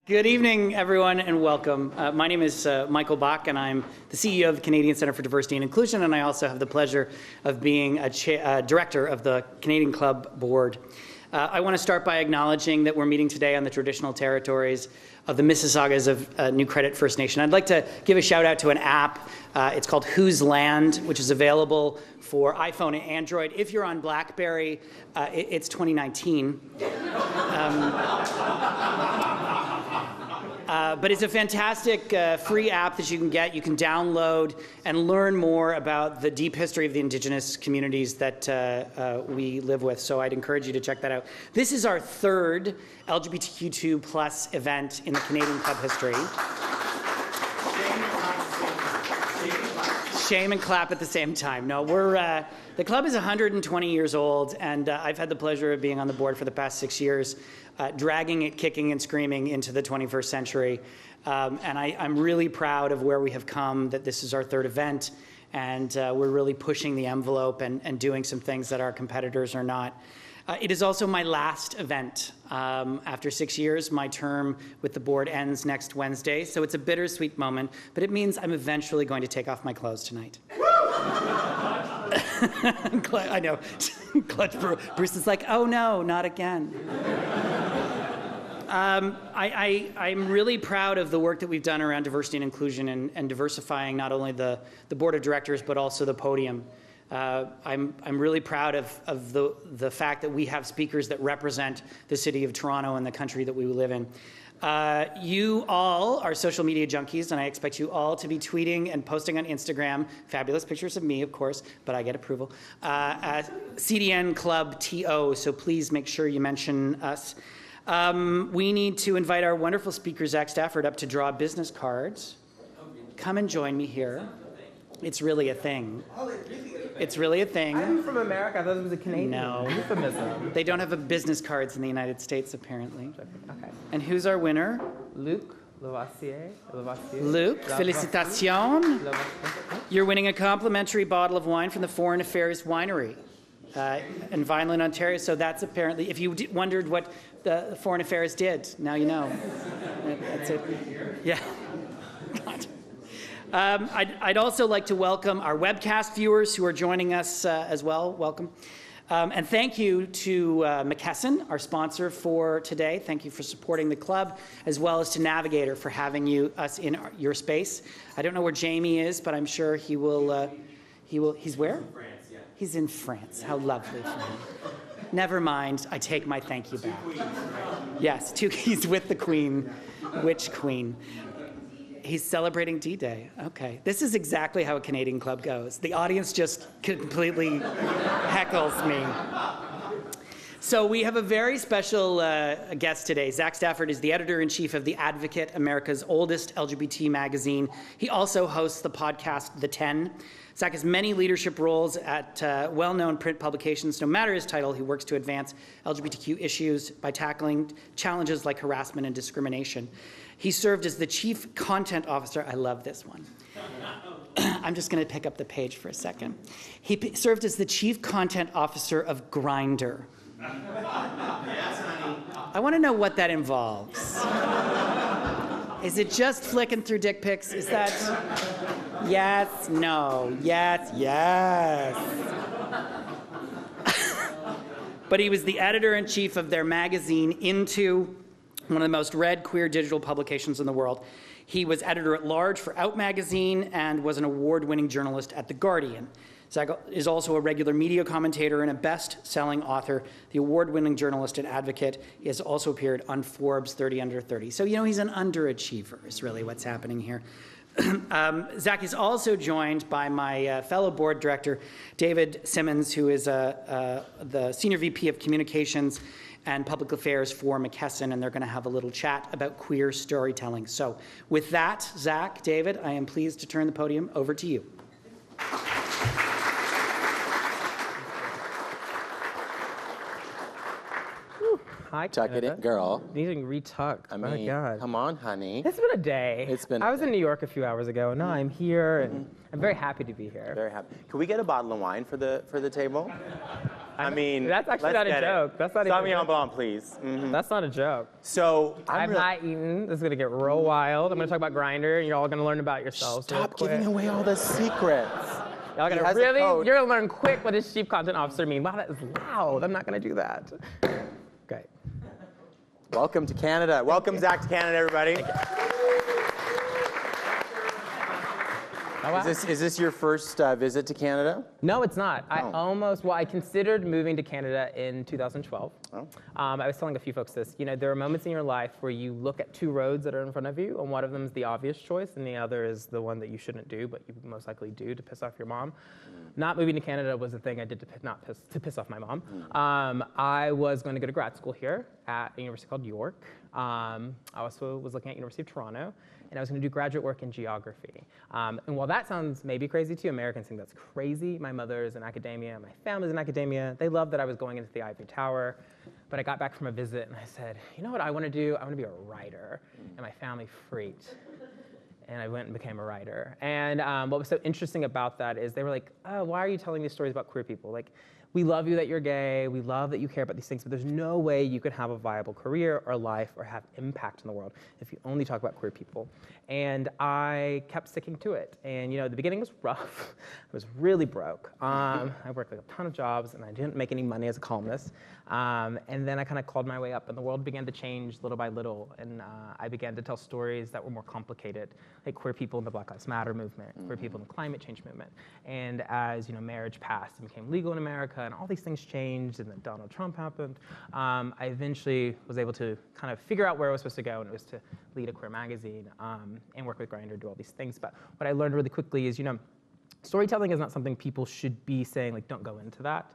Good evening, everyone, and welcome. My name is Michael Bach, and I'm the CEO of the Canadian Centre for Diversity and Inclusion, and I also have the pleasure of being a director of the Canadian Club Board. I want to start by acknowledging that we're meeting today on the traditional territories of the Mississaugas of New Credit First Nation. I'd like to give a shout out to an app. It's called Whose Land, which is available for iPhone and Android. If you're on BlackBerry, it's 2019. But it's a fantastic free app that you can get. You can download and learn more about the deep history of the Indigenous communities that we live with. So I'd encourage you to check that out. This is our third LGBTQ2 plus event in the Canadian Club history. Shame and clap at the same time. No, the club is 120 years old, and I've had the pleasure of being on the board for the past 6 years, dragging it, kicking and screaming into the 21st century. And I'm really proud of where we have come, that this is our third event, and we're really pushing the envelope and doing some things that our competitors are not. It is also my last event. After 6 years, my term with the board ends next Wednesday, so it's a bittersweet moment, but it means I'm eventually going to take off my clothes tonight. I know. Bruce is like, oh no, not again. I'm really proud of the work that we've done around diversity and inclusion and diversifying not only the board of directors, but also the podium. I'm really proud of the fact that we have speakers that represent the city of Toronto and the country that we live in. You all are social media junkies, and I expect you all to be tweeting and posting on Instagram fabulous pictures of me, of course, but I get approval, at CDN Club TO, so please make sure you mention us. We need to invite our wonderful speaker, Zack Stafford, up to draw business cards. Come and join me here. It's really a thing. It's really a thing. I'm from America. I thought it was a Canadian No. euphemism. They don't have a business cards in the United States, apparently. Okay. And who's our winner? Luc Lavoisier. Luc, félicitations. You're winning a complimentary bottle of wine from the Foreign Affairs Winery in Vineland, Ontario. So that's apparently, if you wondered what the Foreign Affairs did, now you know. That's it. Yeah. God. I'd also like to welcome our webcast viewers who are joining us as well. Welcome. And thank you to McKesson, our sponsor for today. Thank you for supporting the club, as well as to Navigator for having us in your space. I don't know where Jamie is, but I'm sure he will, he's where? In France, yeah. He's in France. How lovely for him. Never mind, I take my thank you back. Yes, he's with the Queen. Which Queen? He's celebrating D-Day. Okay. This is exactly how a Canadian club goes. The audience just completely heckles me. So we have a very special guest today. Zack Stafford is the editor-in-chief of The Advocate, America's oldest LGBT magazine. He also hosts the podcast The 10. Zack has many leadership roles at well-known print publications. No matter his title, he works to advance LGBTQ issues by tackling challenges like harassment and discrimination. He served as the chief content officer. I love this one. I'm just going to pick up the page for a second. He served as the chief content officer of Grindr. Yes, honey. I want to know what that involves. Is it just flicking through dick pics? Is that yes, no, yes, yes? But he was the editor-in-chief of their magazine Into, one of the most read queer digital publications in the world. He was editor-at-large for Out magazine and was an award-winning journalist at The Guardian. Zack is also a regular media commentator and a best-selling author, the award-winning journalist and advocate. He has also appeared on Forbes 30 Under 30. So, you know, he's an underachiever is really what's happening here. Zack is also joined by my fellow board director, David Simmons, who is the Senior VP of Communications and Public Affairs for McKesson, and they're going to have a little chat about queer storytelling. So with that, Zack, David, I am pleased to turn the podium over to you. Hi, Tuck it in, girl. Needing retucked. I My mean, God. come on, honey. It's been a day. It's been a I was in day. New York a few hours ago. Now I'm here, and I'm very happy to be here. Very happy. Can we get a bottle of wine for the table? I mean, That's actually let's not a get it. joke. That's not even a Sauvignon joke. Blanc, please. Mhm. That's not a joke. So I'm really- not eating. This is gonna get real wild. I'm gonna talk about Grindr, and you're all gonna learn about yourselves. real Stop quick. giving away all the secrets. Y'all He gonna has a really? code. You're gonna learn quick what does chief content officer mean. Wow, that is loud. I'm not gonna do that. Okay. Welcome to Canada. Welcome, Zack, to Canada, everybody. Oh, wow. Is this your first visit to Canada? No, it's not. Oh. I considered moving to Canada in 2012. Oh. I was telling a few folks this. You know, there are moments in your life where you look at two roads that are in front of you, and one of them is the obvious choice, and the other is the one that you shouldn't do, but you most likely do to piss off your mom. Not moving to Canada was the thing I did to piss off my mom. I was going to go to grad school here at a university called York. I also was looking at University of Toronto, and I was going to do graduate work in geography. And while that sounds maybe crazy to you, Americans think that's crazy. My mother's in academia, my family's in academia. They love that I was going into the Ivory Tower. But I got back from a visit and I said, you know what I want to do? I want to be a writer. And my family freaked. And I went and became a writer. And what was so interesting about that is they were like, oh, why are you telling these stories about queer people? Like, we love you that you're gay, we love that you care about these things, but there's no way you could have a viable career or life or have impact in the world if you only talk about queer people. And I kept sticking to it. And you know, the beginning was rough. I was really broke. I worked like a ton of jobs and I didn't make any money as a columnist. And then I kind of clawed my way up and the world began to change little by little. And I began to tell stories that were more complicated, like queer people in the Black Lives Matter movement, queer people in the climate change movement. And as you know, marriage passed and became legal in America, and all these things changed, and then Donald Trump happened. I eventually was able to kind of figure out where I was supposed to go, and it was to lead a queer magazine and work with Grindr, do all these things. But what I learned really quickly is, you know, storytelling is not something people should be saying, like, don't go into that.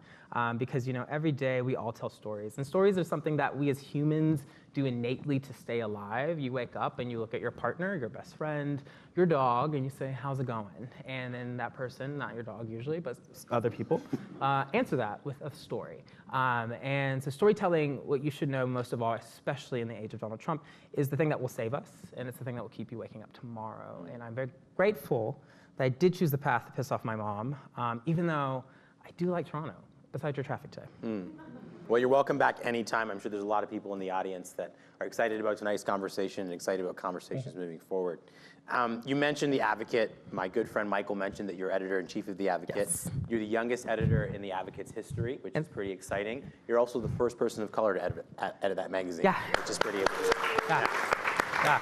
Because, you know, every day we all tell stories. And stories are something that we as humans do innately to stay alive. You wake up and you look at your partner, your best friend, your dog, and you say, how's it going? And then that person, not your dog usually, but other people, answer that with a story. And so storytelling, what you should know most of all, especially in the age of Donald Trump, is the thing that will save us, and it's the thing that will keep you waking up tomorrow. And I'm very grateful that I did choose the path to piss off my mom, even though I do like Toronto, besides your traffic today. Well, you're welcome back anytime. I'm sure there's a lot of people in the audience that are excited about tonight's conversation and excited about conversations moving forward. You mentioned The Advocate. My good friend Michael mentioned that you're editor-in-chief of The Advocate. Yes. You're the youngest editor in The Advocate's history, which is pretty exciting. You're also the first person of color to edit that magazine, Yeah. which is pretty amazing. Yeah.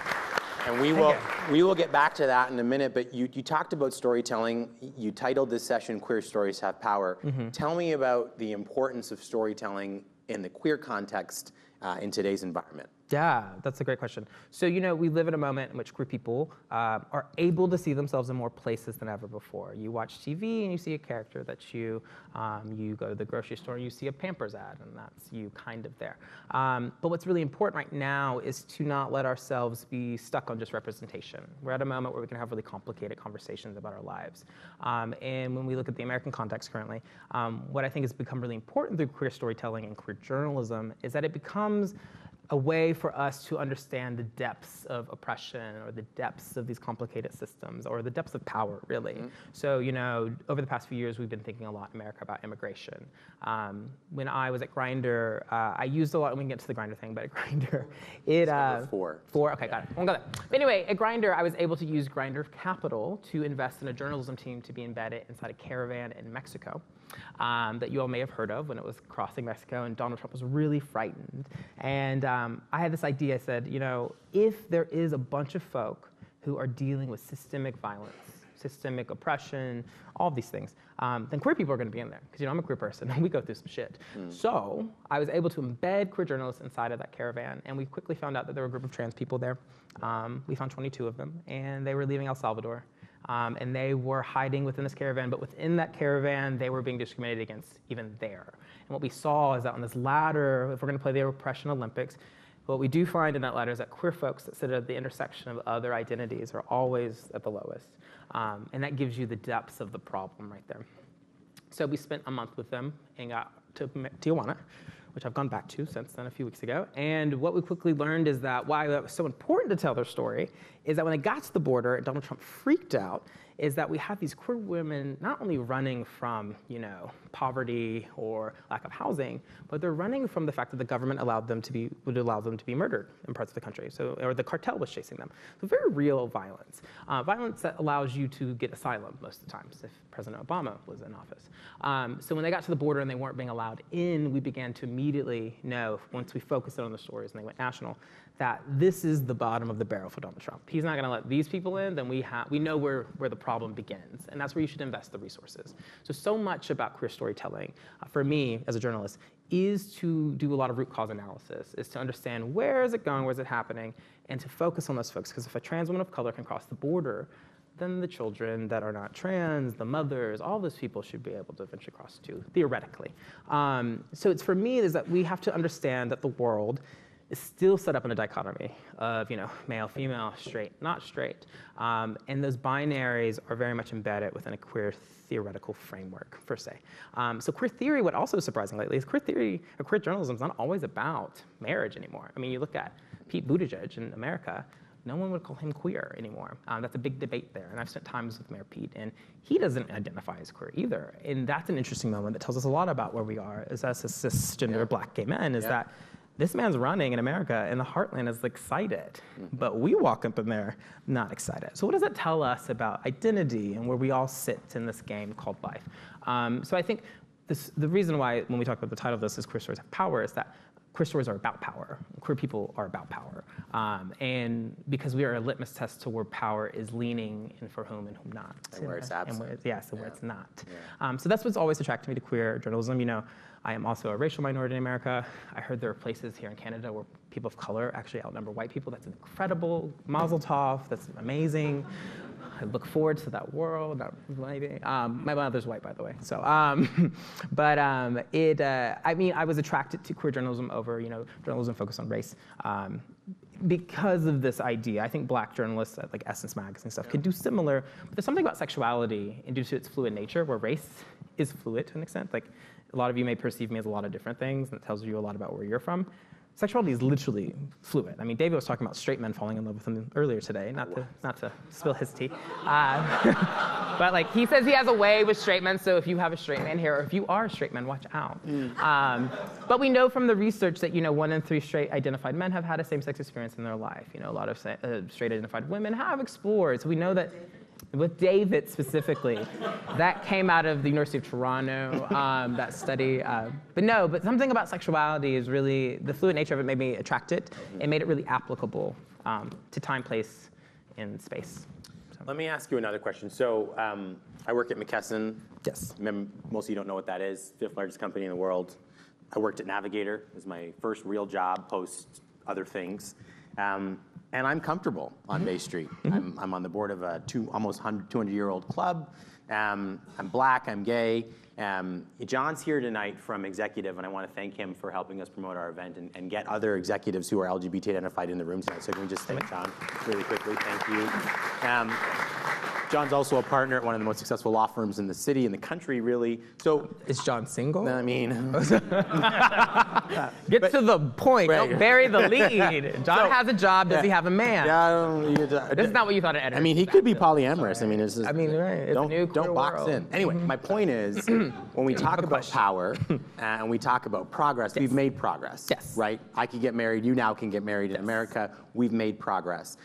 And we will get back to that in a minute, but you talked about storytelling. You titled this session, Queer Stories Have Power. Tell me about the importance of storytelling in the queer context in today's environment. Yeah, that's a great question. So, you know, we live in a moment in which queer people are able to see themselves in more places than ever before. You watch TV and you see a character that's you. You go to the grocery store and you see a Pampers ad, and that's you kind of there. But what's really important right now is to not let ourselves be stuck on just representation. We're at a moment where we can have really complicated conversations about our lives. And when we look at the American context currently, what I think has become really important through queer storytelling and queer journalism is that it becomes a way for us to understand the depths of oppression or the depths of these complicated systems or the depths of power, really. So, you know, over the past few years, we've been thinking a lot in America about immigration. When I was at Grindr, I used a lot, and we can get to the Grindr thing, but at Grindr, Four, okay, got it. Won't go there. But anyway, at Grindr, I was able to use Grindr Capital to invest in a journalism team to be embedded inside a caravan in Mexico. That you all may have heard of when it was crossing Mexico, and Donald Trump was really frightened. And I had this idea. I said, you know, if there is a bunch of folk who are dealing with systemic violence, systemic oppression, all of these things, then queer people are going to be in there. Because, you know, I'm a queer person, and we go through some shit. So I was able to embed queer journalists inside of that caravan, and we quickly found out that there were a group of trans people there. We found 22 of them, and they were leaving El Salvador. And they were hiding within this caravan, but within that caravan, they were being discriminated against even there. And what we saw is that on this ladder, if we're going to play the Oppression Olympics, what we do find in that ladder is that queer folks that sit at the intersection of other identities are always at the lowest. And that gives you the depths of the problem right there. So we spent a month with them and got to Tijuana, which I've gone back to since then a few weeks ago. And what we quickly learned is that why that was so important to tell their story is that when they got to the border and Donald Trump freaked out, is that we have these queer women not only running from, poverty or lack of housing, but they're running from the fact that the government would allow them to be murdered in parts of the country, or the cartel was chasing them. So very real violence. Violence that allows you to get asylum most of the times if President Obama was in office. So when they got to the border and they weren't being allowed in, we began to immediately know, once we focused on the stories and they went national, that this is the bottom of the barrel for Donald Trump. He's not gonna let these people in, then we know where the problem begins. And that's where you should invest the resources. So much about queer storytelling, for me as a journalist, is to do a lot of root cause analysis, is to understand where is it going, where is it happening, and to focus on those folks. Because if a trans woman of color can cross the border, then the children that are not trans, the mothers, all those people should be able to eventually cross too, theoretically. So it's for me is that we have to understand that the world is still set up in a dichotomy of male, female, straight, not straight. And those binaries are very much embedded within a queer theoretical framework, per se. So queer theory, what also is surprising lately, is queer theory, or queer journalism is not always about marriage anymore. I mean, you look at Pete Buttigieg in America, no one would call him queer anymore. That's a big debate there. And I've spent times with Mayor Pete, and he doesn't identify as queer either. And that's an interesting moment that tells us a lot about where we are as cisgender black gay men, is that this man's running in America, and the heartland is excited, but we walk up in there not excited. So what does that tell us about identity and where we all sit in this game called life? So I think the reason why, when we talk about the title of this is Queer Stories Have Power, is that queer stories are about power. Queer people are about power. And because we are a litmus test to where power is leaning and for whom and whom not. And where it's absent. Where it's not. Yeah. So that's what's always attracted me to queer journalism. I am also a racial minority in America. I heard there are places here in Canada where people of color actually outnumber white people. That's incredible. Mazel tov. That's amazing. I look forward to that world. Maybe. My mother's white, by the way. So, I was attracted to queer journalism over, journalism focused on race. Because of this idea. I think black journalists at like Essence Magazine stuff could do similar, but there's something about sexuality and due to its fluid nature where race is fluid to an extent. Like a lot of you may perceive me as a lot of different things, and it tells you a lot about where you're from. Sexuality is literally fluid. I mean, David was talking about straight men falling in love with him earlier today, not to spill his tea. But like he says he has a way with straight men, so if you have a straight man here, or if you are a straight man, watch out. But we know from the research that 1 in 3 straight identified men have had a same-sex experience in their life. A lot of straight identified women have explored. So we know that with David specifically, that came out of the University of Toronto, that study. But something about sexuality is really, the fluid nature of it made me attracted. It made it really applicable to time, place, and space. So. Let me ask you another question. So I work at McKesson. Yes. Most of you don't know what that is, 5th largest company in the world. I worked at Navigator. It was my first real job post other things. And I'm comfortable on Bay Street. I'm on the board of a almost 200-year-old club. I'm black, I'm gay. John's here tonight from Executive, and I want to thank him for helping us promote our event and get other executives who are LGBT identified in the room tonight. So can we just thank John really quickly? Thank you. John's also a partner at one of the most successful law firms in the city, in the country, really. So is John single? I mean, get to the point. Right. Don't bury the lead. John has a job. Does he have a man? This is not what you thought an editor. I mean, he could be polyamorous. I mean, it's just, right. It's a new don't box world. in. Anyway, my point is, when we talk about power and we talk about progress, we've made progress. Yes. Right? I could get married. You now can get married in America. We've made progress.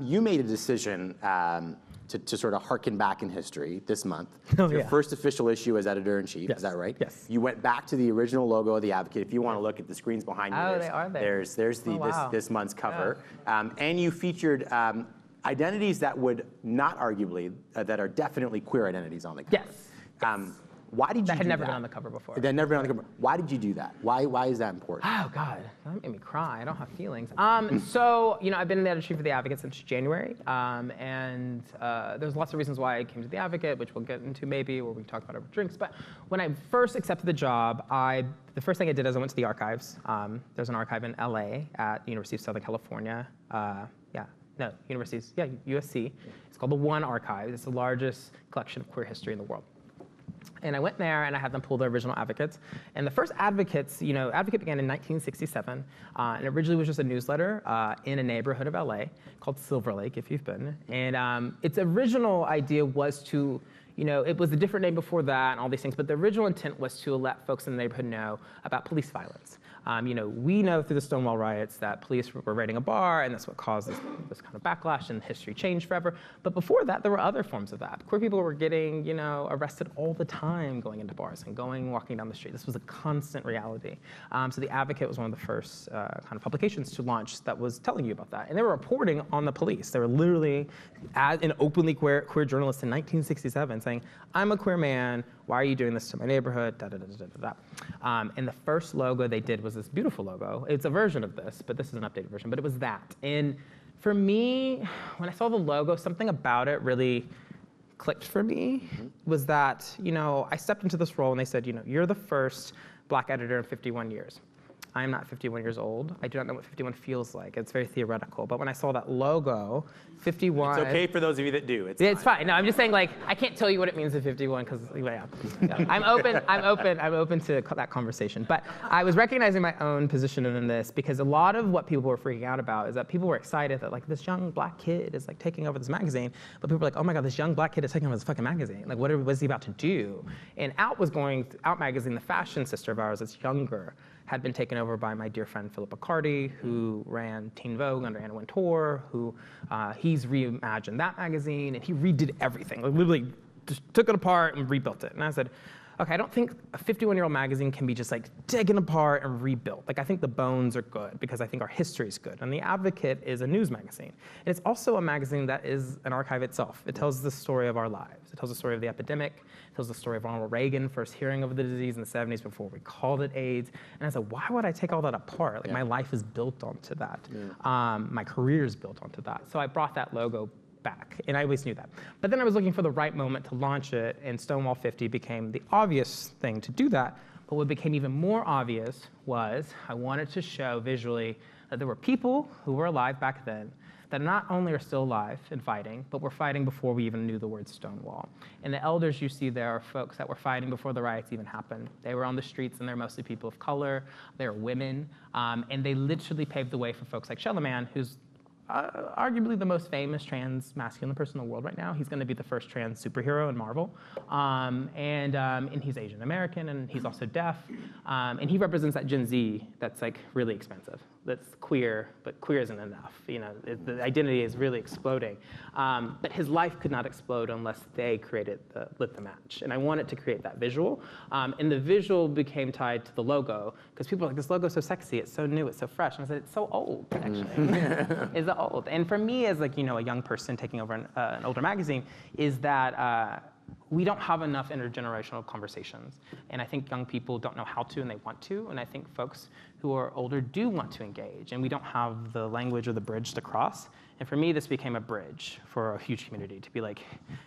You made a decision. To sort of harken back in history this month. Your first official issue as editor-in-chief, is that right? Yes. You went back to the original logo of the Advocate. If you want to look at the screens behind you, they are there. There's this month's cover. And you featured identities that would not arguably, that are definitely queer identities on the cover. Yes. Why did you do that? That had never been on the cover before. That had never been on the cover. Why did you do that? Why is that important? Oh, God. That made me cry. I don't have feelings. So, I've been in the editor for The Advocate since January. And there's lots of reasons why I came to The Advocate, which we'll get into maybe, or we can talk about over drinks. But when I first accepted the job, the first thing I did is I went to the archives. There's an archive in LA at the University of Southern California. USC. It's called the One Archive. It's the largest collection of queer history in the world. And I went there and I had them pull the original advocates. And the first advocates, Advocate began in 1967. And originally was just a newsletter in a neighborhood of LA called Silver Lake, if you've been. And its original idea was to, it was a different name before that and all these things, but the original intent was to let folks in the neighborhood know about police violence. We know through the Stonewall riots that police were raiding a bar, and that's what caused this kind of backlash, and history changed forever. But before that, there were other forms of that. Queer people were getting, arrested all the time going into bars and walking down the street. This was a constant reality. So the Advocate was one of the first kind of publications to launch that was telling you about that. And they were reporting on the police. They were literally, as an openly queer journalist in 1967, saying, I'm a queer man, why are you doing this to my neighborhood, and the first logo they did was this beautiful logo. It's a version of this, but this is an updated version, but it was that. And for me, when I saw the logo, something about it really clicked for me, was that, I stepped into this role and they said, you're the first Black editor in 51 years. I am not 51 years old. I do not know what 51 feels like. It's very theoretical. But when I saw that logo, 51. It's okay for those of you that do. It's fine. No, I'm just saying, I can't tell you what it means at 51 because, I'm open to that conversation. But I was recognizing my own position in this because a lot of what people were freaking out about is that people were excited that this young Black kid is taking over this magazine. But people were like, oh my God, this young Black kid is taking over this fucking magazine. What is he about to do? And Out magazine, the fashion sister of ours that's younger, had been taken over by my dear friend Philip Accardi, who ran Teen Vogue under Anna Wintour, who he's reimagined that magazine, and he redid everything. Literally just took it apart and rebuilt it. And I said, okay, I don't think a 51-year-old magazine can be just taken apart and rebuilt. I think the bones are good because I think our history is good. And The Advocate is a news magazine. And it's also a magazine that is an archive itself. It tells the story of our lives. It tells the story of the epidemic. It tells the story of Ronald Reagan first hearing of the disease in the 70s before we called it AIDS. And I said, why would I take all that apart? My life is built onto that. My career is built onto that. So I brought that logo back, and I always knew that. But then I was looking for the right moment to launch it, and Stonewall 50 became the obvious thing to do that. But what became even more obvious was I wanted to show visually that there were people who were alive back then that not only are still alive and fighting, but were fighting before we even knew the word Stonewall. And the elders you see there are folks that were fighting before the riots even happened. They were on the streets, and they're mostly people of color. They're women, and they literally paved the way for folks like Shellerman, who's arguably the most famous trans masculine person in the world right now. He's going to be the first trans superhero in Marvel. And he's Asian American, and he's also deaf. And he represents that Gen Z that's really expensive. That's queer, but queer isn't enough. The identity is really exploding. But his life could not explode unless they lit the match. And I wanted to create that visual. And the visual became tied to the logo, because people are like, this logo is so sexy, it's so new, it's so fresh. And I said, it's so old, actually. It's old. And for me, as a young person taking over an older magazine, is that we don't have enough intergenerational conversations. And I think young people don't know how to, and they want to. And I think folks who are older do want to engage, and we don't have the language or the bridge to cross. And for me, this became a bridge for a huge community to be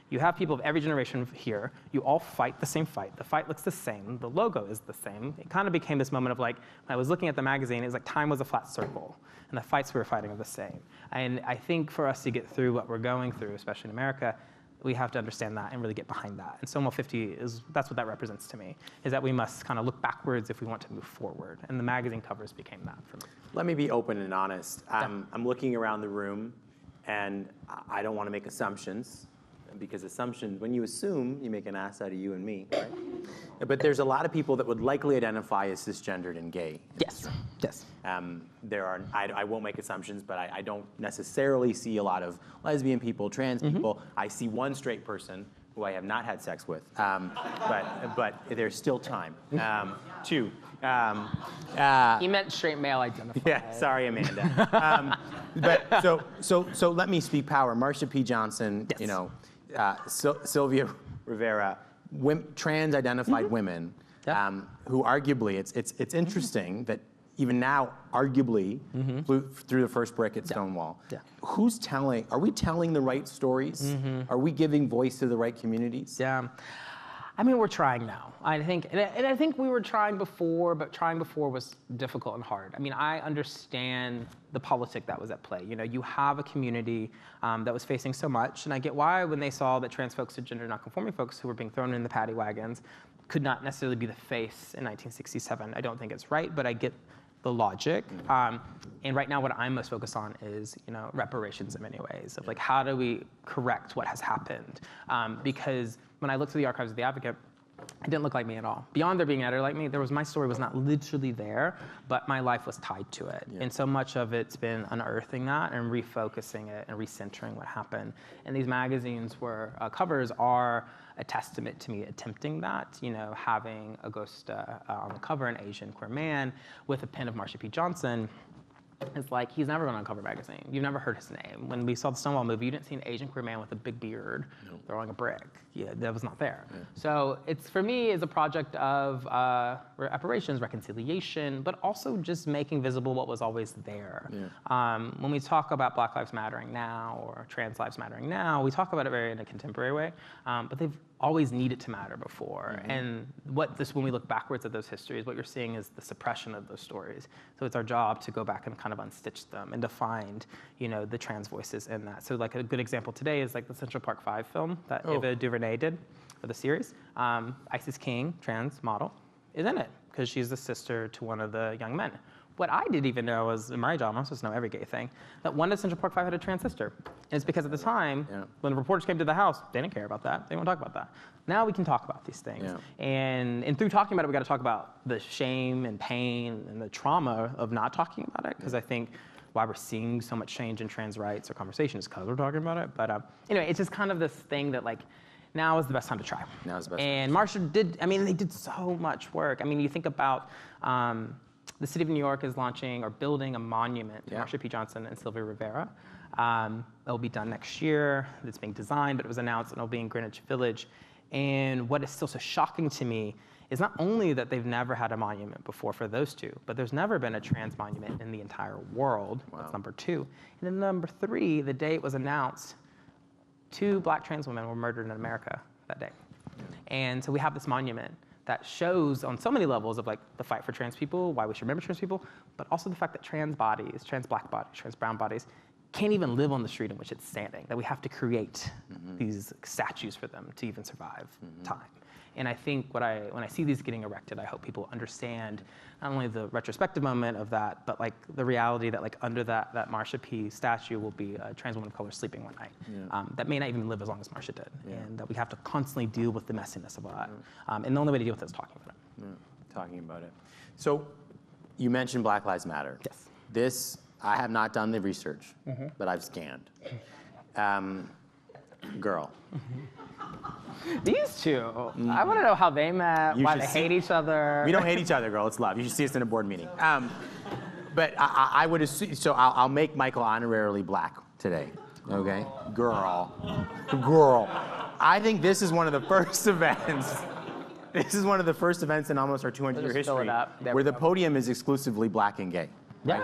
you have people of every generation here, you all fight the same fight. The fight looks the same, the logo is the same. It kind of became this moment of when I was looking at the magazine, it was time was a flat circle, and the fights we were fighting are the same. And I think for us to get through what we're going through, especially in America, we have to understand that and really get behind that. And Stonewall 50 that's what that represents to me, is that we must kind of look backwards if we want to move forward. And the magazine covers became that for me. Let me be open and honest. I'm looking around the room, and I don't want to make assumptions, because assumptions, when you assume, you make an ass out of you and me, right? But there's a lot of people that would likely identify as cisgendered and gay. Yes, yes. I won't make assumptions, but I don't necessarily see a lot of lesbian people, trans people. I see one straight person who I have not had sex with, but there's still time. Two. He meant straight male identified. Yeah, sorry, Amanda. But so let me speak power. Marsha P. Johnson, yes. Sylvia Rivera, trans-identified women, who arguably, it's interesting that even now, arguably, flew through the first brick at Stonewall. Yeah. Are we telling the right stories? Are we giving voice to the right communities? Yeah. I mean, we're trying now. I think, and I think we were trying before, but trying before was difficult and hard. I mean, I understand the politic that was at play. You know, you have a community that was facing so much, and I get why when they saw that trans folks and gender nonconforming folks who were being thrown in the paddy wagons could not necessarily be the face in 1967. I don't think it's right, but I get the logic. And right now, what I'm most focused on is, you know, reparations in many ways of like, how do we correct what has happened? Because when I looked through the archives of The Advocate, it didn't look like me at all. Beyond there being an editor like me, my story was not literally there, but my life was tied to it. And so much of it's been unearthing that and refocusing it and recentering what happened. And these magazines covers are a testament to me attempting that, you know, having Augusta on the cover, an Asian queer man with a pen of Marsha P. Johnson. It's like, he's never been on Cover magazine. You've never heard his name. When we saw the Stonewall movie, you didn't see an Asian queer man with a big beard throwing a brick. Yeah, that was not there. So it's, for me, is a project of reparations, reconciliation, but also just making visible what was always there. When we talk about Black Lives Mattering now or trans lives mattering now, we talk about it very in a contemporary way, but they've always needed to matter before. And when we look backwards at those histories, what you're seeing is the suppression of those stories. So it's our job to go back and kind of unstitch them and to find, you know, the trans voices in that. So like a good example today is like the Central Park 5 film that Ava DuVernay did for the series. Isis King, trans model, is in it because she's the sister to one of the young men. What I didn't even know was, in my job, I'm supposed to know every gay thing, that one of Central Park 5 had a trans sister. And it's because at the time, when the reporters came to the house, they didn't care about that. They won't talk about that. Now we can talk about these things. And through talking about it, we got to talk about the shame and pain and the trauma of not talking about it, because I think why we're seeing so much change in trans rights or conversation is because we're talking about it. But anyway, it's just kind of this thing that like, now is the best time to try. Now is the best and Marsha did, I mean, they did so much work. I mean, you think about, the city of New York is launching or building a monument to Marsha P. Johnson and Sylvia Rivera. It'll be done next year. It's being designed, but it was announced and it'll be in Greenwich Village. And what is still so shocking to me is not only that they've never had a monument before for those two, but there's never been a trans monument in the entire world. That's number 2. And then number 3, the day it was announced, 2 Black trans women were murdered in America that day. And so we have this monument that shows on so many levels of like the fight for trans people, why we should remember trans people, but also the fact that trans bodies, trans Black bodies, trans brown bodies, can't even live on the street in which it's standing, that we have to create these statues for them to even survive time. And I think when I see these getting erected, I hope people understand not only the retrospective moment of that, but like the reality that like under that Marsha P. statue will be a trans woman of color sleeping one night that may not even live as long as Marsha did, and that we have to constantly deal with the messiness of that. And the only way to deal with it is talking about it. Talking about it. So you mentioned Black Lives Matter. Yes. This, I have not done the research, but I've scanned. Girl. These two, I want to know how they met, why they hate each other. We don't hate each other, girl. It's love. You should see us in a board meeting. But I would assume, so I'll make Michael honorarily Black today, okay? Girl. I think this is one of the first events. This is one of the first events in almost our 200-year history where the podium is exclusively Black and gay. Right?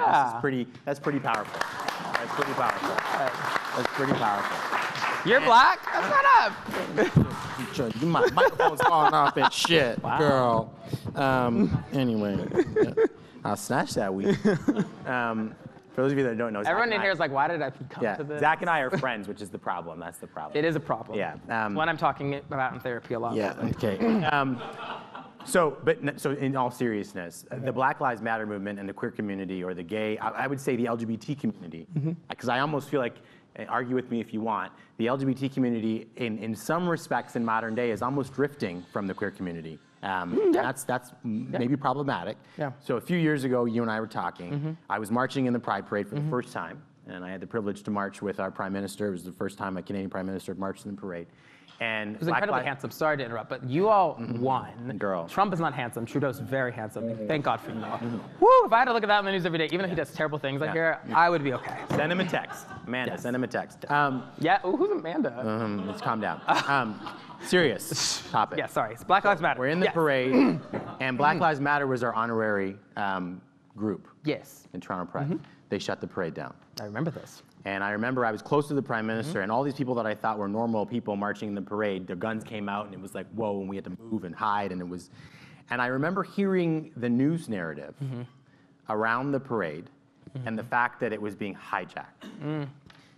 That's pretty powerful. That's pretty powerful. That's pretty powerful. You're Black? Shut up. My microphone's falling off and shit, girl. Anyway, I'll snatch that weed. For those of you that don't know, everyone in here is like, why did I come to this? Zach and I are friends, which is the problem. That's the problem. It is a problem. Yeah. One I'm talking about in therapy a lot. Yeah. Okay. So in all seriousness, the Black Lives Matter movement and the queer community, or the gay, I would say the LGBT community, because I almost feel like, and argue with me if you want, the LGBT community in some respects in modern day is almost drifting from the queer community. That's maybe problematic. So a few years ago, you and I were talking. I was marching in the Pride Parade for the first time, and I had the privilege to march with our Prime Minister. It was the first time a Canadian Prime Minister had marched in the parade. And it was incredibly handsome. Sorry to interrupt, but you all won. Girl. Trump is not handsome. Trudeau's very handsome. Thank God for you all. Woo! If I had to look at that in the news every day, even though he does terrible things like here, I would be okay. Send him a text. Amanda, send him a text. Who's Amanda? Let's calm down. Serious topic. Yeah, sorry. It's Black Lives Matter. We're in the parade, and Black Lives Matter was our honorary group. Yes. In Toronto Pride. They shut the parade down. I remember this. And I remember I was close to the Prime Minister, and all these people that I thought were normal people marching in the parade, their guns came out, and it was like, whoa, and we had to move and hide, and it was, and I remember hearing the news narrative around the parade, and the fact that it was being hijacked.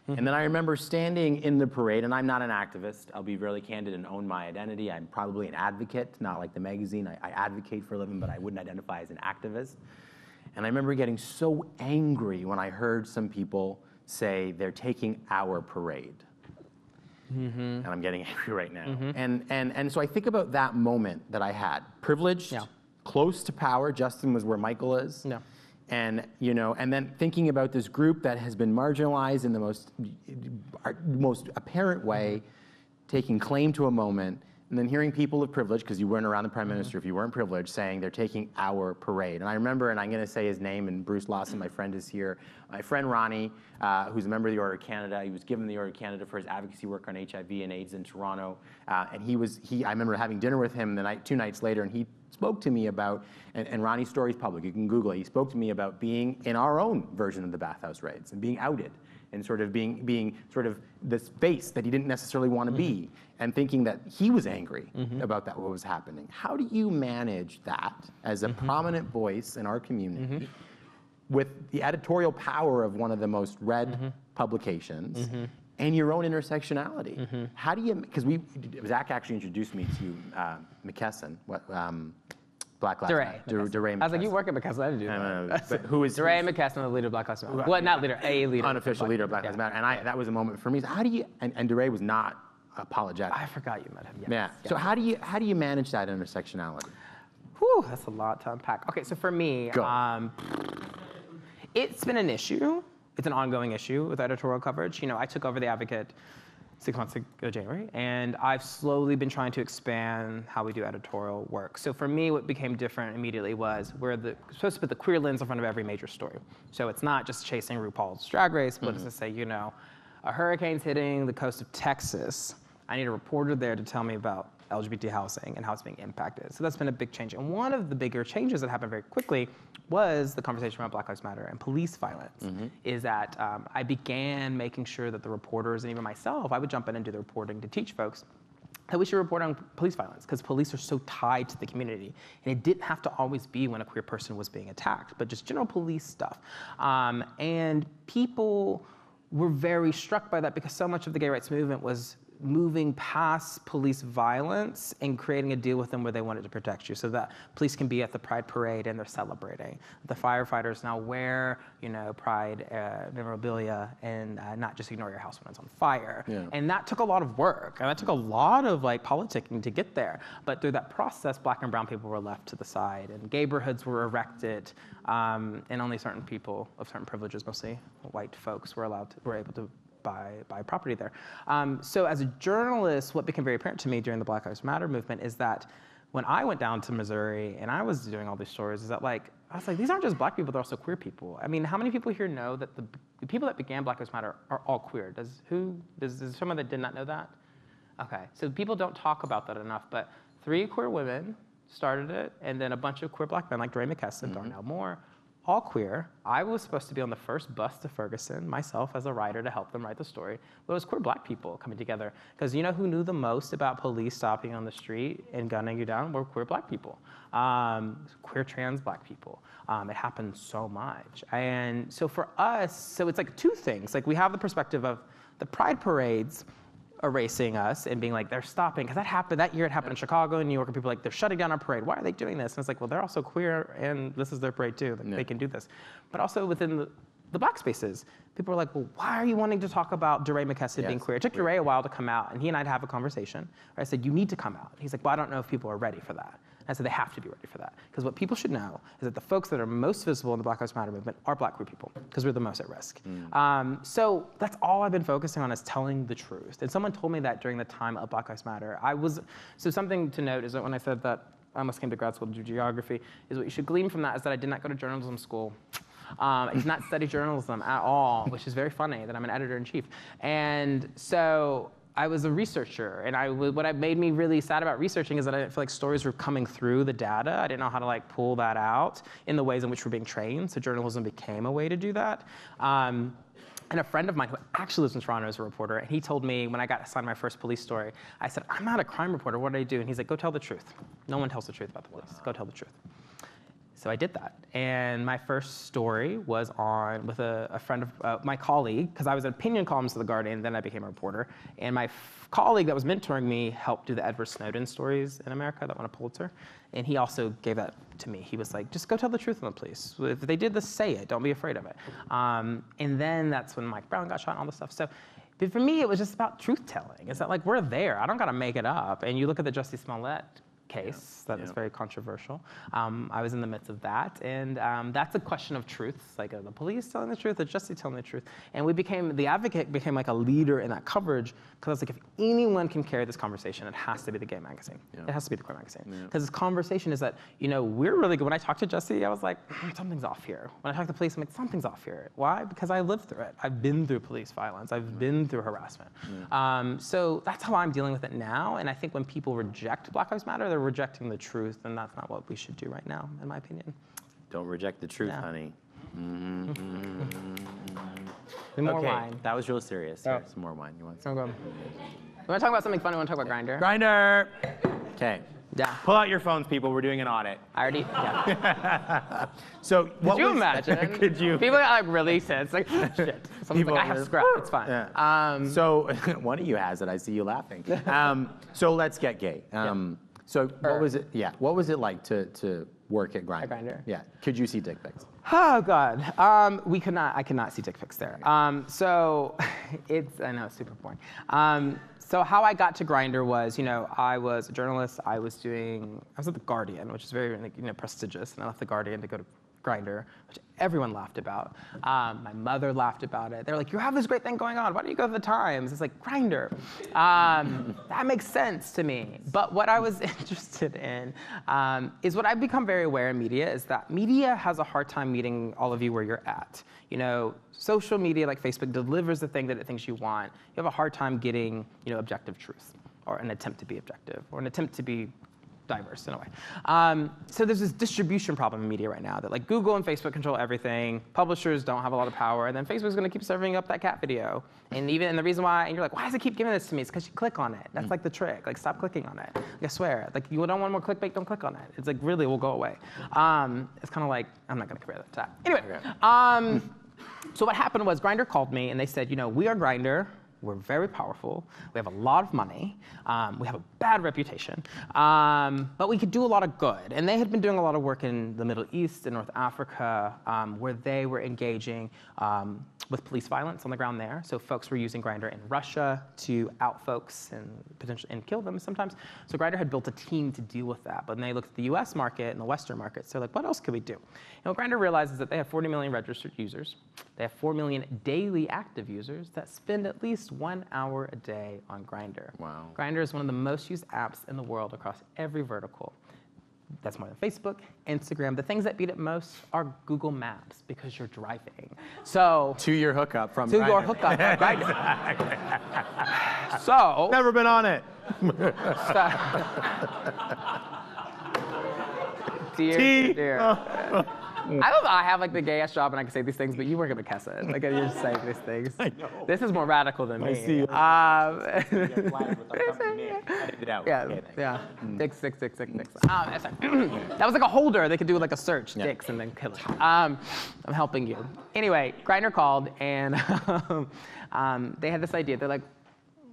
And then I remember standing in the parade, and I'm not an activist, I'll be really candid and own my identity. I'm probably an advocate, not like the magazine. I advocate for a living, but I wouldn't identify as an activist. And I remember getting so angry when I heard some people say they're taking our parade. And I'm getting angry right now. And so I think about that moment that I had, privileged, close to power. Justin was where Michael is. And and then thinking about this group that has been marginalized in the most apparent way, taking claim to a moment, and then hearing people of privilege, because you weren't around the Prime Minister if you weren't privileged, saying they're taking our parade. And I remember, and I'm going to say his name, and Bruce Lawson, my friend, is here. My friend Ronnie, who's a member of the Order of Canada, he was given the Order of Canada for his advocacy work on HIV and AIDS in Toronto. And I remember having dinner with him two nights later, and he spoke to me about, and Ronnie's story is public, you can Google it, he spoke to me about being in our own version of the bathhouse raids and being outed and sort of being sort of this face that he didn't necessarily want to be, and thinking that he was angry about what was happening. How do you manage that as a prominent voice in our community with the editorial power of one of the most read publications and your own intersectionality? How do you, because Zack actually introduced me to McKesson, Black Lives Matter. DeRay McKesson. I was like, you work at McKesson, I didn't do that. But who is DeRay McKesson, the leader of Black Lives Matter. Well, not leader, a leader. Unofficial leader of Black Lives Matter. And that was a moment for me. So how do you, and DeRay was not apologetic. I forgot you met him, Yeah. So how do you manage that intersectionality? Whew, that's a lot to unpack. Okay, so for me, it's been an issue. It's an ongoing issue with editorial coverage. I took over The Advocate 6 months ago, January, and I've slowly been trying to expand how we do editorial work. So for me, what became different immediately was we're supposed to put the queer lens in front of every major story. So it's not just chasing RuPaul's Drag Race, but it's to say, a hurricane's hitting the coast of Texas. I need a reporter there to tell me about LGBT housing and how it's being impacted. So that's been a big change. And one of the bigger changes that happened very quickly was the conversation around Black Lives Matter and police violence, is that I began making sure that the reporters, and even myself, I would jump in and do the reporting to teach folks that we should report on police violence, because police are so tied to the community. And it didn't have to always be when a queer person was being attacked, but just general police stuff. And people were very struck by that, because so much of the gay rights movement was moving past police violence and creating a deal with them where they wanted to protect you, so that police can be at the Pride Parade and they're celebrating. The firefighters now wear, Pride memorabilia and not just ignore your house when it's on fire. And that took a lot of work, and that took a lot of politicking to get there. But through that process, Black and brown people were left to the side, and neighborhoods were erected, and only certain people of certain privileges, mostly white folks, were able to buy property there. So as a journalist, what became very apparent to me during the Black Lives Matter movement is that when I went down to Missouri and I was doing all these stories, is that I was like, these aren't just Black people, they're also queer people. I mean, how many people here know that the people that began Black Lives Matter are all queer? Is there someone that did not know that? Okay, so people don't talk about that enough, but 3 queer women started it, and then a bunch of queer Black men like DeRay McKesson, Darnell Moore, all queer. I was supposed to be on the first bus to Ferguson, myself as a writer, to help them write the story. But it was queer Black people coming together. Because who knew the most about police stopping on the street and gunning you down? Were queer Black people. Queer trans Black people. It happened so much. And so for us, it's 2 things. We have the perspective of the Pride parades erasing us and being they're stopping, because that year it happened in Chicago and New York, and people they're shutting down our parade. Why are they doing this? And it's well, they're also queer, and this is their parade too. They can do this. But also within the Black spaces, people are well, why are you wanting to talk about DeRay McKesson being queer? It took DeRay a while to come out, and he and I'd have a conversation where I said, you need to come out. He's well, I don't know if people are ready for that. And I said, they have to be ready for that. Because what people should know is that the folks that are most visible in the Black Lives Matter movement are Black queer people, because we're the most at risk. So that's all I've been focusing on, is telling the truth. And someone told me that during the time of Black Lives Matter. So something to note is that when I said that I almost came to grad school to do geography, is what you should glean from that is that I did not go to journalism school. I did not study journalism at all, which is very funny that I'm an editor-in-chief. And so I was a researcher, and what made me really sad about researching is that I didn't feel like stories were coming through the data. I didn't know how to pull that out in the ways in which we're being trained, so journalism became a way to do that. And a friend of mine who actually lives in Toronto is a reporter, and he told me when I got assigned my first police story, I said, I'm not a crime reporter, what do I do? And he's like, go tell the truth. No one tells the truth about the police, go tell the truth. So I did that. And my first story was on with a friend of my colleague, because I was an opinion columnist of The Guardian, then I became a reporter. And my colleague that was mentoring me helped do the Edward Snowden stories in America that won a Pulitzer. And he also gave that to me. He was like, just go tell the truth on the police. If they did this, say it. Don't be afraid of it. And then that's when Mike Brown got shot and all this stuff. So but for me, it was just about truth telling. It's that like, we're there. I don't got to make it up. And you look at the Jussie Smollett case that is very controversial. I was in the midst of that, and that's a question of truth. It's like, are the police telling the truth or Jussie telling the truth? And the advocate became like a leader in that coverage, because I was like, if anyone can carry this conversation, it has to be the gay magazine. It has to be the queer magazine. Because this conversation is that, we're really good. When I talked to Jussie, I was like, something's off here. When I talked to the police, I'm like, something's off here. Why? Because I lived through it. I've been through police violence. I've been through harassment. So that's how I'm dealing with it now. And I think when people reject Black Lives Matter, they're rejecting the truth, and that's not what we should do right now, in my opinion. Don't reject the truth, honey. More wine. That was real serious. Here, some more wine. You want some? Okay. We want to talk about something funny. We want to talk about Grindr. Grindr. Okay. Yeah. Pull out your phones, people. We're doing an audit. I already. Yeah. So Could you imagine? Could you? People got like really tense. Like shit. Someone's like, I have scrap. It's fine. Yeah. So one of you has it. I see you laughing. So let's get gay. So what was it? Yeah. What was it like to work at Grindr? Grindr? Yeah. Could you see dick pics? Oh God. I could not see dick pics there. So I know it's super boring. So how I got to Grindr was, I was a journalist. I was at The Guardian, which is very prestigious, and I left The Guardian to go to Grindr, which everyone laughed about. My mother laughed about it. They're like, you have this great thing going on. Why don't you go to the Times? It's like, Grindr. That makes sense to me. But what I was interested in is what I've become very aware in media is that media has a hard time meeting all of you where you're at. Social media like Facebook delivers the thing that it thinks you want. You have a hard time getting, objective truth, or an attempt to be objective, or an attempt to be diverse in a way. So there's this distribution problem in media right now that like Google and Facebook control everything. Publishers don't have a lot of power, and then Facebook's going to keep serving up that cat video. And the reason why, and you're like, why does it keep giving this to me? It's because you click on it. That's like the trick. Like, stop clicking on it. Like, I swear. Like, you don't want more clickbait, don't click on it. It's like, really, it will go away. It's kind of like, I'm not going to compare that to that. Anyway, so what happened was Grindr called me, and they said, we are Grindr. We're very powerful. We have a lot of money. We have a bad reputation. But we could do a lot of good. And they had been doing a lot of work in the Middle East and North Africa, where they were engaging with police violence on the ground there. So folks were using Grindr in Russia to out folks and potentially kill them sometimes. So Grindr had built a team to deal with that. But then they looked at the US market and the Western market. So like, what else could we do? Grindr realizes that they have 40 million registered users. They have 4 million daily active users that spend at least 1 hour a day on Grindr. Wow. Grindr is one of the most used apps in the world across every vertical. That's more than Facebook, Instagram. The things that beat it most are Google Maps, because you're driving. So to your hookup from to Grindr. your hookup from Grindr. So never been on it. Dear. I don't know. I have like the gayest job and I can say these things, but you weren't gonna cuss it. Like, you're just saying these things. I know. This is more radical than me. I see. Dicks. That was like a holder. They could do like a search, dicks, and then kill it. I'm helping you. Anyway, Grindr called, and they had this idea. They're like,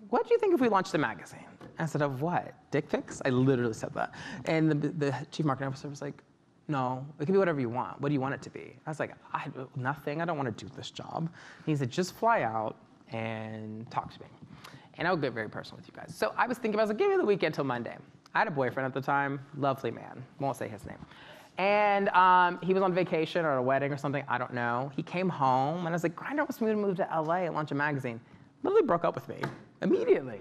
what do you think if we launched a magazine? I said, of what? Dick pics? I literally said that. And the chief marketing officer was like, no, it can be whatever you want. What do you want it to be? I was like, nothing. I don't want to do this job. He said, just fly out and talk to me. And I would get very personal with you guys. So I was thinking, I was like, give me the weekend till Monday. I had a boyfriend at the time, lovely man. Won't say his name. And he was on vacation or a wedding or something, I don't know. He came home, and I was like, Grindr wants me to move to LA and launch a magazine. Literally broke up with me immediately.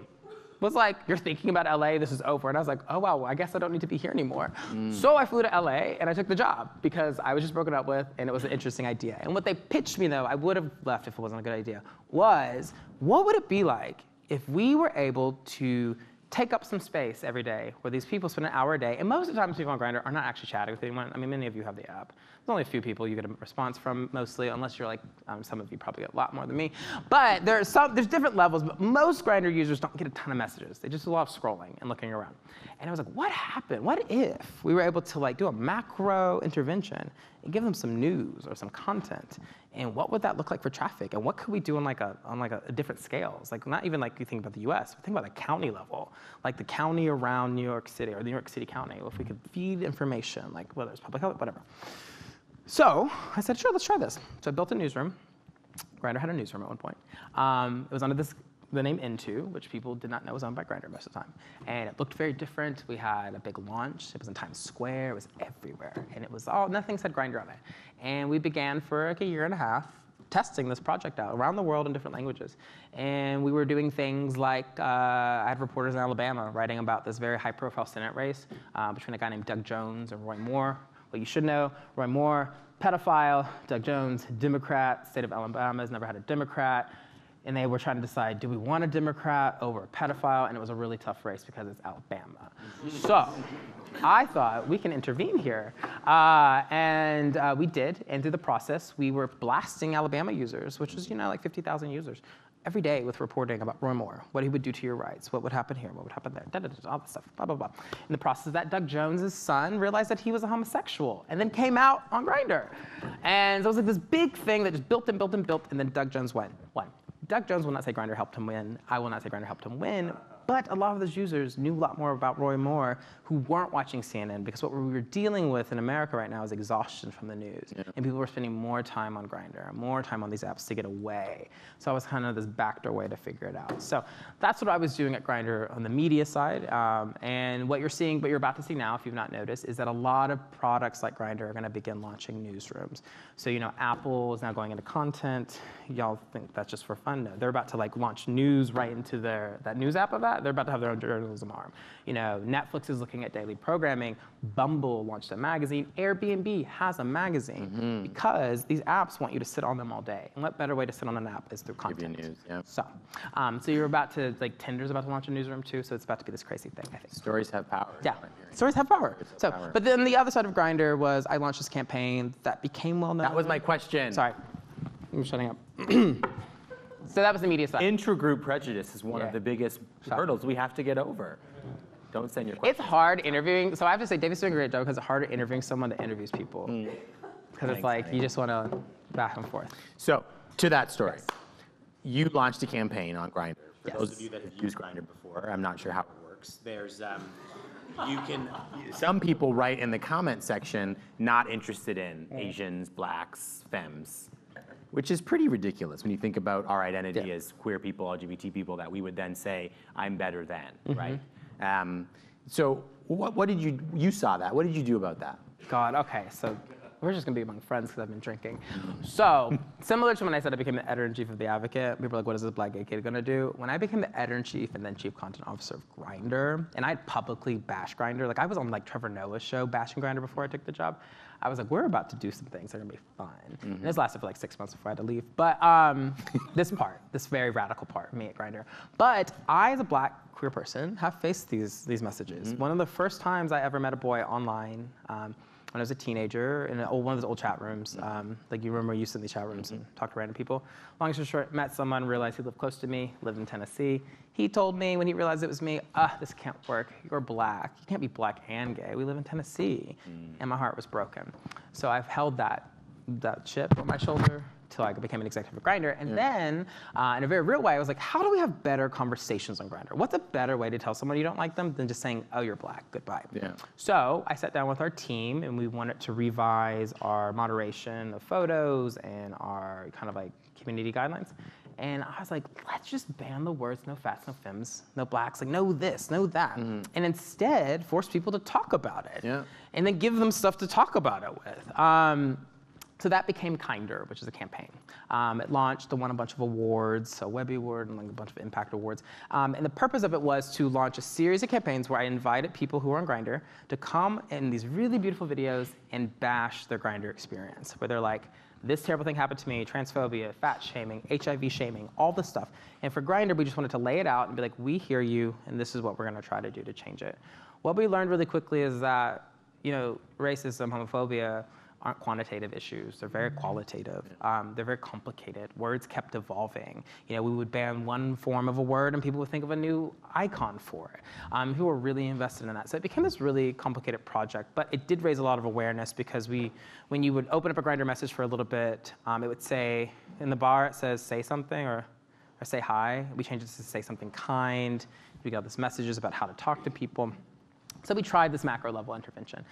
Was like, you're thinking about LA, this is over. And I was like, oh, wow, I guess I don't need to be here anymore. So I flew to LA and I took the job because I was just broken up with and it was an interesting idea. And what they pitched me, though, I would have left if it wasn't a good idea, was what would it be like if we were able to take up some space every day where these people spend an hour a day, and most of the time people on Grindr are not actually chatting with anyone. I mean, many of you have the app. There's only a few people you get a response from mostly, unless you're like, some of you probably get a lot more than me. But there's different levels, but most Grindr users don't get a ton of messages. They just do a lot of scrolling and looking around. And I was like, what happened? What if we were able to like do a macro intervention and give them some news or some content? And what would that look like for traffic? And what could we do on a different scales? Like not even like you think about the US, but think about the county level, like the county around New York City or the New York City County, if we could feed information, like whether it's public health, whatever. So I said, sure, let's try this. So I built a newsroom. Grindr had a newsroom at one point. It was under the name Into, which people did not know was owned by Grindr most of the time. And it looked very different. We had a big launch. It was in Times Square. It was everywhere. And it was nothing said Grindr on it. And we began for like a year and a half testing this project out around the world in different languages. And we were doing things like, I had reporters in Alabama writing about this very high profile Senate race between a guy named Doug Jones and Roy Moore. Well, you should know, Roy Moore, pedophile, Doug Jones, Democrat, state of Alabama has never had a Democrat. And they were trying to decide, do we want a Democrat over a pedophile? And it was a really tough race because it's Alabama. So I thought we can intervene here. And we did. And through the process, we were blasting Alabama users, which was, like 50,000 users, every day with reporting about Roy Moore, what he would do to your rights, what would happen here, what would happen there, all this stuff, blah, blah, blah. In the process of that, Doug Jones' son realized that he was a homosexual and then came out on Grindr. And so it was like this big thing that just built and built and built, and then Doug Jones won. Doug Jones will not say Grindr helped him win. I will not say Grindr helped him win. But a lot of those users knew a lot more about Roy Moore who weren't watching CNN, because what we were dealing with in America right now is exhaustion from the news. Yeah. And people were spending more time on Grindr, more time on these apps to get away. So I was kind of this backdoor way to figure it out. So that's what I was doing at Grindr on the media side. And what you're about to see now, if you've not noticed, is that a lot of products like Grindr are going to begin launching newsrooms. So Apple is now going into content. Y'all think that's just for fun? No, they're about to launch news right into that news app of that. They're about to have their own journalism arm. Netflix is looking at daily programming. Bumble launched a magazine. Airbnb has a magazine because these apps want you to sit on them all day. And what better way to sit on an app is through content. News, yeah. So you're about to, Tinder's about to launch a newsroom too, so it's about to be this crazy thing, I think. Stories have power. Yeah, stories have power. But then the other side of Grindr was I launched this campaign that became well known. That was my question. Sorry, I'm shutting up. So that was the media side. Intragroup prejudice is one of the biggest hurdles we have to get over. Don't send your questions. It's hard interviewing. So I have to say, David's doing a great job because it's harder interviewing someone that interviews people. Because it's like, you just want to back and forth. So, to that story. Yes. You launched a campaign on Grindr. For those of you that have used Grindr before, I'm not sure how it works. There's, some people write in the comment section, not interested in Asians, blacks, femmes. Which is pretty ridiculous when you think about our identity as queer people, LGBT people, that we would then say, I'm better than, right? So what did you saw that. What did you do about that? God, okay, so we're just gonna be among friends because I've been drinking. So, similar to when I said I became the editor-in-chief of The Advocate, people were like, what is this black gay kid gonna do? When I became the editor-in-chief and then chief content officer of Grindr, and I'd publicly bash Grindr, I was on Trevor Noah's show bashing Grindr before I took the job. I was like, we're about to do some things that are gonna be fun. And this lasted for 6 months before I had to leave. But this very radical part of me at Grindr. But I, as a black queer person, have faced these messages. One of the first times I ever met a boy online, when I was a teenager in one of those old chat rooms, you remember you used to in these chat rooms and talk to random people. Long story short, met someone, realized he lived close to me, lived in Tennessee. He told me when he realized it was me, this can't work. You're black. You can't be black and gay. We live in Tennessee. And my heart was broken. So I've held that chip on my shoulder till I became an executive of Grindr. And then, in a very real way, I was like, how do we have better conversations on Grindr? What's a better way to tell someone you don't like them than just saying, oh, you're black, goodbye. Yeah. So I sat down with our team and we wanted to revise our moderation of photos and our community guidelines. And I was like, let's just ban the words no fats, no femmes, no blacks, no this, no that. And instead force people to talk about it. Yeah. And then give them stuff to talk about it with. So that became Kinder, which is a campaign. It launched, won a bunch of awards, a Webby Award and a bunch of impact awards. And the purpose of it was to launch a series of campaigns where I invited people who were on Grindr to come in these really beautiful videos and bash their Grindr experience, where they're like, this terrible thing happened to me, transphobia, fat shaming, HIV shaming, all this stuff. And for Grindr, we just wanted to lay it out and be like, we hear you, and this is what we're gonna try to do to change it. What we learned really quickly is that, racism, homophobia, aren't quantitative issues. They're very qualitative. They're very complicated. Words kept evolving. We would ban one form of a word and people would think of a new icon for it. People were really invested in that. So it became this really complicated project, but it did raise a lot of awareness because when you would open up a Grindr message for a little bit, it would say, in the bar, it says, say something or say hi. We changed it to say something kind. We got these messages about how to talk to people. So we tried this macro level intervention.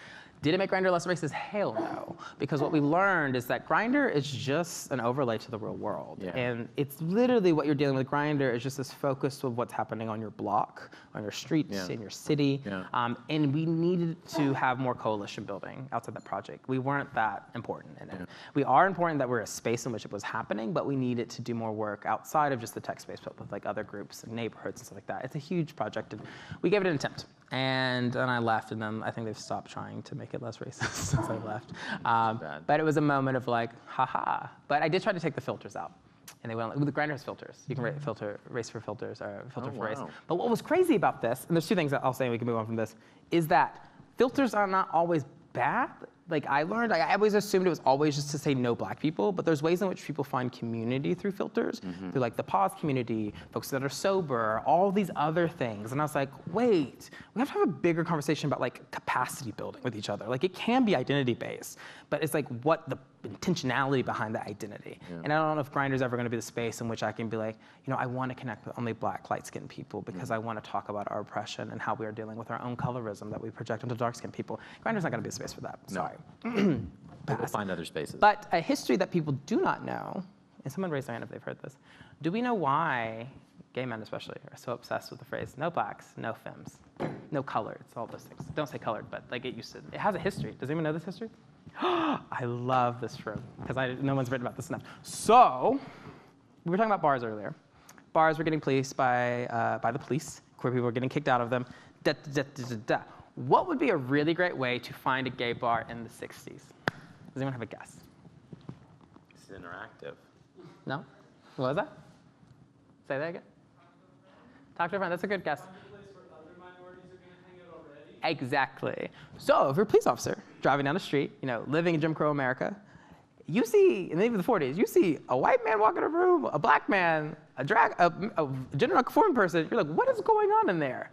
Did it make Grindr less racist? Hell no. Because what we learned is that Grindr is just an overlay to the real world. Yeah. And it's literally what you're dealing with. Grindr is just this focus of what's happening on your block, on your streets, in your city. Yeah. And we needed to have more coalition building outside that project. We weren't that important in it. Yeah. We are important that we're a space in which it was happening, but we needed to do more work outside of just the tech space, but with like other groups and neighborhoods and stuff like that. It's a huge project. And we gave it an attempt. And then I left, and then I think they've stopped trying to make it less racist since I left. But it was a moment of like, haha. But I did try to take the filters out. And they went, the Grindr has filters. You can race for filters, or filter for race. But what was crazy about this, and there's two things that I'll say and we can move on from this, is that filters are not always bad. Like I learned, I always assumed it was always just to say no black people, but there's ways in which people find community through filters, through like the pause community, folks that are sober, all these other things. And I was like, wait, we have to have a bigger conversation about like capacity building with each other. Like it can be identity based, but it's like what the intentionality behind that identity. Yeah. And I don't know if Grindr's ever gonna be the space in which I can be like, I wanna connect with only black, light-skinned people because I wanna talk about our oppression and how we are dealing with our own colorism that we project onto dark-skinned people. Grindr's not gonna be a space for that, sorry. We'll find other spaces. But a history that people do not know, and someone raise their hand if they've heard this, do we know why gay men especially are so obsessed with the phrase no blacks, no femmes, no coloreds, all those things. Don't say colored, but like it has a history. Does anyone know this history? I love this room, because no one's written about this enough. So, we were talking about bars earlier. Bars were getting policed by the police. Queer people were getting kicked out of them. What would be a really great way to find a gay bar in the 60s? Does anyone have a guess? It's interactive. No? What was that? Say that again? Talk to a friend. That's a good guess. Exactly. So if you're a police officer driving down the street, living in Jim Crow America, you see, in the 40s, you see a white man walk in a room, a black man, a gender non-conforming person. You're like, what is going on in there?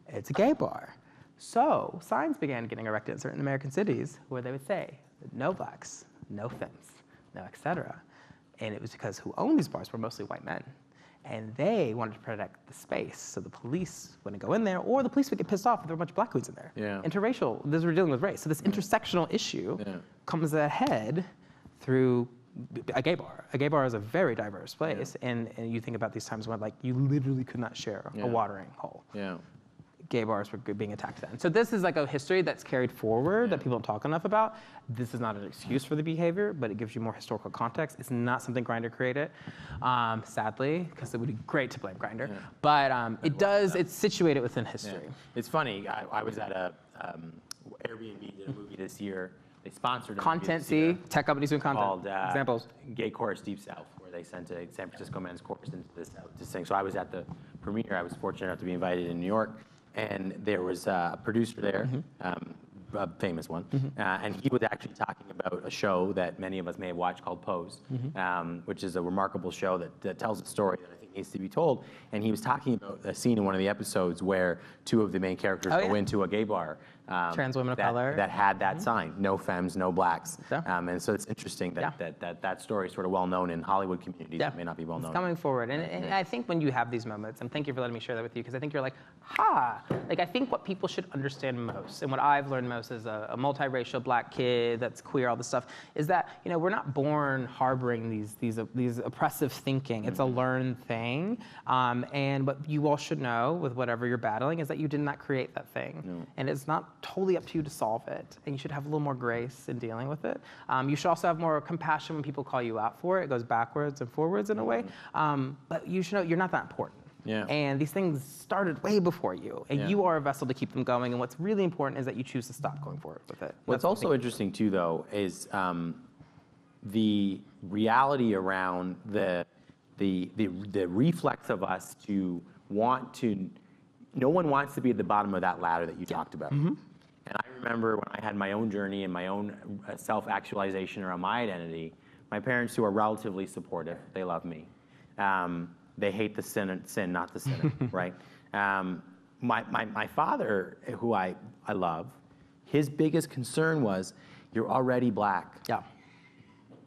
It's a gay bar. So signs began getting erected in certain American cities where they would say, no blacks, no femmes, no et cetera. And it was because who owned these bars were mostly white men. And they wanted to protect the space, so the police wouldn't go in there, or the police would get pissed off if there were a bunch of black queens in there. Yeah. Interracial, this we're dealing with race. So this intersectional issue comes ahead through a gay bar. A gay bar is a very diverse place, and you think about these times when like you literally could not share a watering hole. Yeah. Gay bars were being attacked then. So this is like a history that's carried forward that people don't talk enough about. This is not an excuse for the behavior, but it gives you more historical context. It's not something Grindr created, sadly, because it would be great to blame Grindr. Yeah. But it's situated within history. Yeah. It's funny, I was at a Airbnb did a movie this year. They sponsored a Content, movie this year tech companies doing content. called Examples. Gay Chorus Deep South, where they sent a San Francisco men's chorus into the South to sing. So I was at the premiere. I was fortunate enough to be invited in New York. And there was a producer there, a famous one, and he was actually talking about a show that many of us may have watched called Pose, which is a remarkable show that tells a story that I think needs to be told. And he was talking about a scene in one of the episodes where two of the main characters go into a gay bar. Trans women of color. That had that sign, no femmes, no blacks. And so it's interesting that story is sort of well known in Hollywood communities that may not be well known. It's coming forward. And I think when you have these moments, and thank you for letting me share that with you, because I think you're like, like I think what people should understand most, and what I've learned most as a multiracial black kid that's queer, all this stuff, is that we're not born harboring these oppressive thinking. It's a learned thing. And what you all should know with whatever you're battling is that you did not create that thing. No. And it's not totally up to you to solve it, and you should have a little more grace in dealing with it. You should also have more compassion when people call you out for it. It goes backwards and forwards in a way, but you should know you're not that important. Yeah. And these things started way before you, and you are a vessel to keep them going, and what's really important is that you choose to stop going forward with it. What's also interesting too, though, is the reality around the reflex of us to want to, no one wants to be at the bottom of that ladder that you talked about. And I remember when I had my own journey and my own self-actualization around my identity, my parents, who are relatively supportive, they love me. They hate the sin, not the sinner, right? My father, who I love, his biggest concern was, you're already black. Yeah.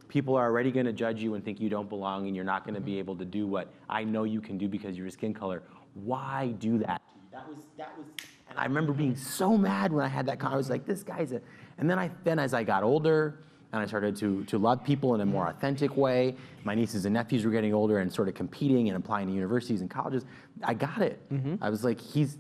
People are already going to judge you and think you don't belong, and you're not going to be able to do what I know you can do because of your skin color. Why do that? That was, and I remember being so mad when I had that conversation. I was like, this guy's a, and then as I got older, and I started to love people in a more authentic way, my nieces and nephews were getting older and sort of competing and applying to universities and colleges, I got it. I was like, he's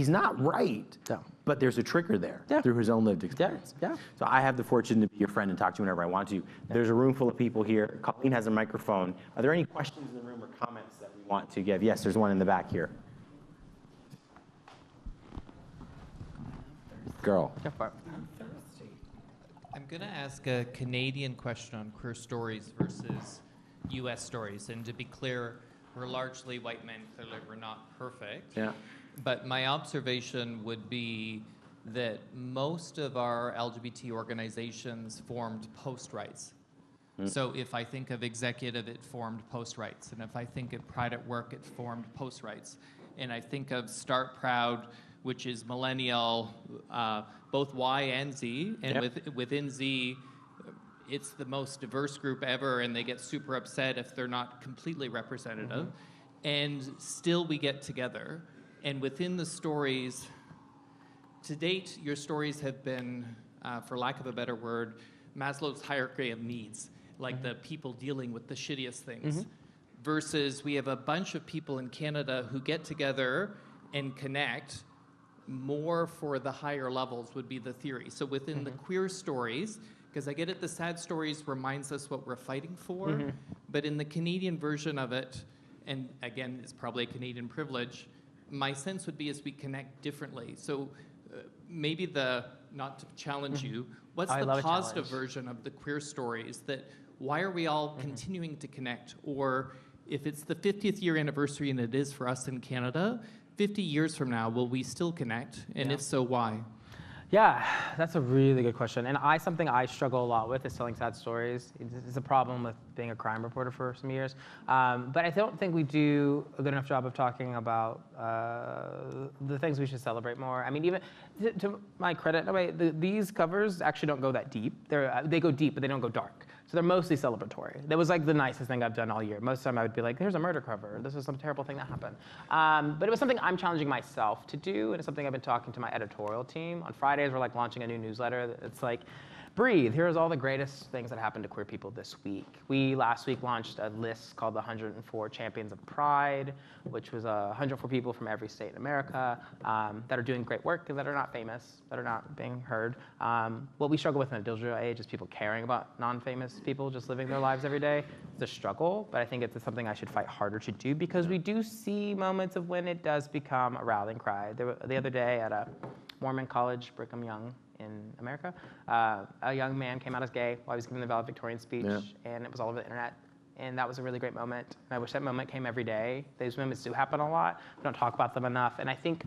not right, but there's a trigger there through his own lived experience. So I have the fortune to be your friend and talk to you whenever I want to. There's a room full of people here. Colleen has a microphone. Are there any questions in the room or comments that we want to give? Yes, there's one in the back here. Girl. I'm going to ask a Canadian question on queer stories versus U.S. stories. And to be clear, we're largely white men. Clearly, we're not perfect. Yeah. But my observation would be that most of our LGBT organizations formed post-rights. So if I think of Executive, it formed post-rights. And if I think of Pride at Work, it formed post-rights. And I think of Start Proud, which is millennial, both Y and Z, and within Z, it's the most diverse group ever, and they get super upset if they're not completely representative. And still we get together. And within the stories, to date, your stories have been, for lack of a better word, Maslow's hierarchy of needs, like the people dealing with the shittiest things. Versus we have a bunch of people in Canada who get together and connect more for the higher levels would be the theory. So within the queer stories, because I get it, the sad stories reminds us what we're fighting for, but in the Canadian version of it, and again, it's probably a Canadian privilege, my sense would be is we connect differently. So maybe not to challenge you, what's the positive version of the queer stories that, why are we all continuing to connect? Or if it's the 50th year anniversary, and it is for us in Canada, 50 years from now, will we still connect? And if so, why? Yeah, that's a really good question. And something I struggle a lot with is telling sad stories. It's a problem with being a crime reporter for some years. But I don't think we do a good enough job of talking about the things we should celebrate more. I mean, even to my credit, in a way, these covers actually don't go that deep. They go deep, but they don't go dark. So they're mostly celebratory. That was like the nicest thing I've done all year. Most of the time I would be like, here's a murder cover. This is some terrible thing that happened. But it was something I'm challenging myself to do, and it's something I've been talking to my editorial team. On Fridays, we're like launching a new newsletter. It's like, breathe. Here's all the greatest things that happened to queer people this week. We last week launched a list called the 104 Champions of Pride, which was 104 people from every state in America that are doing great work and that are not famous, that are not being heard. What we struggle with in the digital age is people caring about non-famous people just living their lives every day. It's a struggle, but I think it's something I should fight harder to do because we do see moments of when it does become a rallying cry. The other day at a Mormon college, Brigham Young, in America, a young man came out as gay while he was giving the valedictorian speech, and it was all over the internet. And that was a really great moment. And I wish that moment came every day. Those moments do happen a lot. We don't talk about them enough. And I think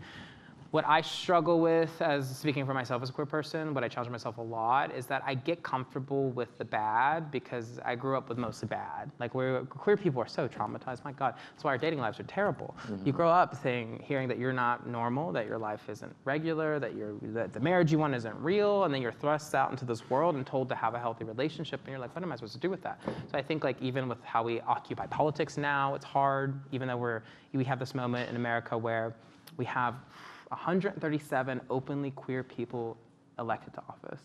what I struggle with, as speaking for myself as a queer person, what I challenge myself a lot is that I get comfortable with the bad because I grew up with mostly bad. Like queer people are so traumatized. My God, that's why our dating lives are terrible. You grow up hearing that you're not normal, that your life isn't regular, that the marriage you want isn't real, and then you're thrust out into this world and told to have a healthy relationship, and you're like, what am I supposed to do with that? So I think like even with how we occupy politics now, it's hard. Even though we have this moment in America where we have 137 openly queer people elected to office.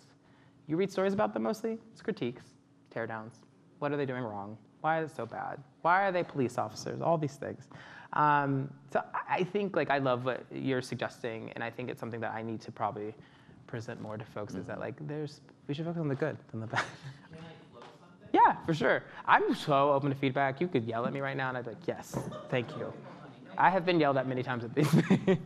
You read stories about them mostly, it's critiques, tear downs. What are they doing wrong? Why is it so bad? Why are they police officers? All these things. So I think I love what you're suggesting, and I think it's something that I need to probably present more to folks is that we should focus on the good than the bad. Can I float something? Yeah, for sure. I'm so open to feedback. You could yell at me right now, and I'd be like, yes, thank you. I have been yelled at many times at these things.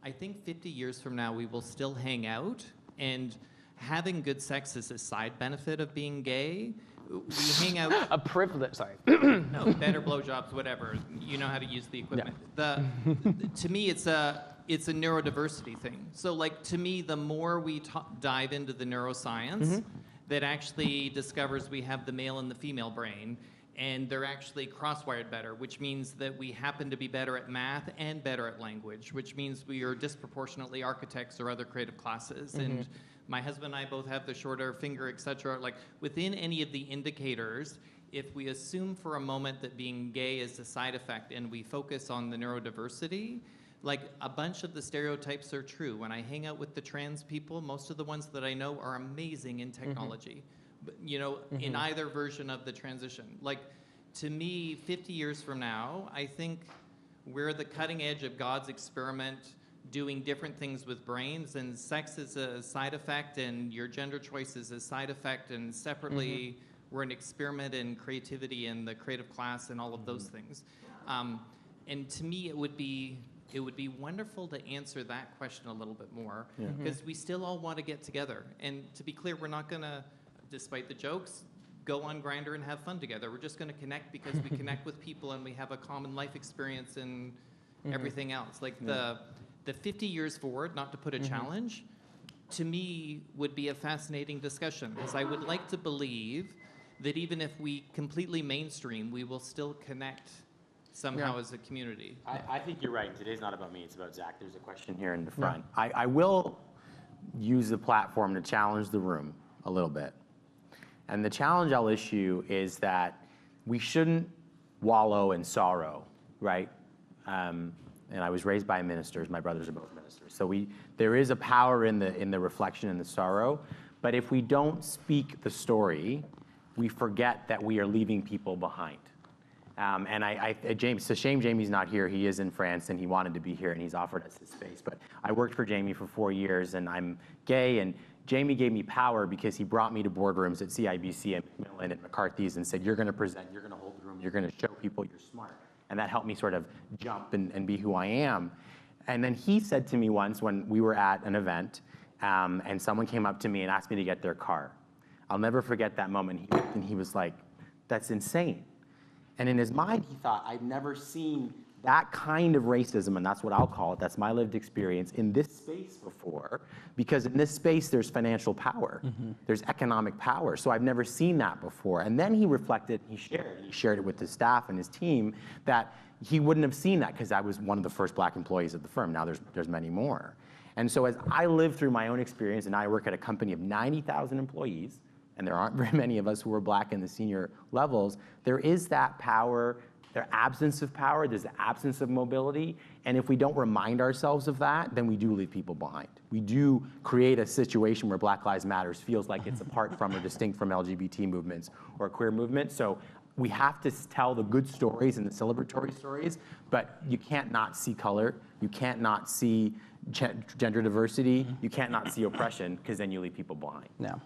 I think 50 years from now, we will still hang out. And having good sex is a side benefit of being gay. We hang out. A privilege, sorry. No, better blowjobs, whatever. You know how to use the equipment. To me, it's a neurodiversity thing. So, like, to me, the more we dive into the neuroscience that actually discovers we have the male and the female brain, and they're actually cross-wired better, which means that we happen to be better at math and better at language, which means we are disproportionately architects or other creative classes. And my husband and I both have the shorter finger, et cetera. Like, within any of the indicators, if we assume for a moment that being gay is a side effect and we focus on the neurodiversity, like, a bunch of the stereotypes are true. When I hang out with the trans people, most of the ones that I know are amazing in technology. You know, in either version of the transition. Like, to me, 50 years from now, I think we're the cutting edge of God's experiment, doing different things with brains, and sex is a side effect, and your gender choice is a side effect, and separately, we're an experiment in creativity and the creative class and all of those things. And to me, it would be wonderful to answer that question a little bit more, because we still all want to get together. And to be clear, we're not going to, despite the jokes, go on Grindr and have fun together. We're just going to connect because we connect with people and we have a common life experience and everything else. Like, the 50 years forward, not to put a challenge, to me would be a fascinating discussion, because I would like to believe that even if we completely mainstream, we will still connect somehow as a community. I think you're right. Today's not about me, it's about Zach. There's a question here in the front. I will use the platform to challenge the room a little bit. And the challenge I'll issue is that we shouldn't wallow in sorrow, right? And I was raised by ministers. My brothers are both ministers. So there is a power in the reflection and the sorrow. But if we don't speak the story, we forget that we are leaving people behind. James, it's a shame Jamie's not here. He is in France, and he wanted to be here, and he's offered us his space. But I worked for Jamie for 4 years, and I'm gay, and Jamie gave me power because he brought me to boardrooms at CIBC and Macmillan and McCarthy's and said, you're going to present, you're going to hold the room, you're going to show people you're smart. And that helped me sort of jump and be who I am. And then he said to me once when we were at an event, and someone came up to me and asked me to get their car. I'll never forget that moment. And he was like, that's insane. And in his mind, he thought, I've never seen that kind of racism, and that's what I'll call it, that's my lived experience, in this space before, because in this space, there's financial power. There's economic power. So I've never seen that before. And then he reflected, he shared it with his staff and his team, that he wouldn't have seen that because I was one of the first black employees at the firm. Now there's many more. And so as I live through my own experience, and I work at a company of 90,000 employees, and there aren't very many of us who are black in the senior levels, there is that power, their absence of power, there's the absence of mobility, and if we don't remind ourselves of that, then we do leave people behind. We do create a situation where Black Lives Matter feels like it's apart from or distinct from LGBT movements or queer movements. So we have to tell the good stories and the celebratory stories, but you can't not see color, you can't not see gender diversity, you can't not see oppression, because then you leave people behind. No.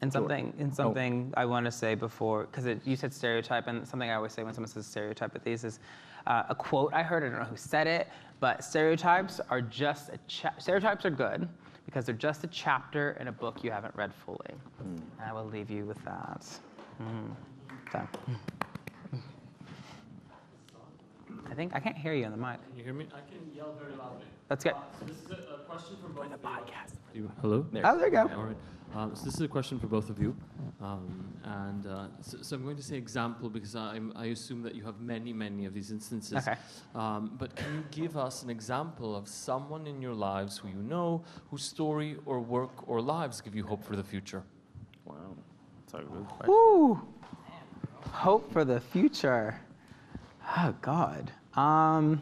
And something I want to say before, because you said stereotype, and something I always say when someone says stereotype at these is a quote I heard. I don't know who said it, but stereotypes are just stereotypes are good because they're just a chapter in a book you haven't read fully. And I will leave you with that. So. I can't hear you on the mic. Can you hear me? I can yell very loudly. That's good. So this is a question from both of you. Podcast. Hello? Oh, there you go. All right. So this is a question for both of you. So I'm going to say example because I assume that you have many, many of these instances. Okay. But can you give us an example of someone in your lives who you know, whose story or work or lives give you hope for the future? Wow. That's a good question. Woo! Hope for the future. Oh, God. I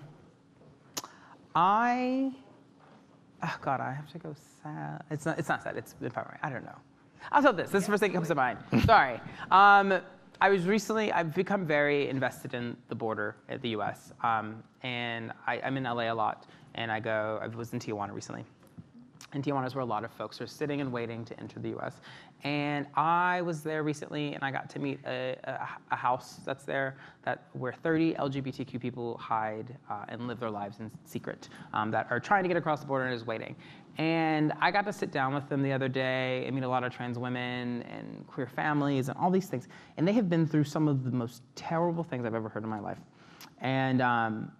have to go sad. It's not sad, it's empowering. I don't know. I'll tell this. This is the first thing that comes to mind. Sorry. I've become very invested in the border at the US. And I'm in LA a lot. And I was in Tijuana recently. And Tijuana is where a lot of folks are sitting and waiting to enter the US. And I was there recently, and I got to meet a house that's there where 30 LGBTQ people hide and live their lives in secret, that are trying to get across the border and is waiting. And I got to sit down with them the other day and meet a lot of trans women and queer families and all these things. And they have been through some of the most terrible things I've ever heard in my life. And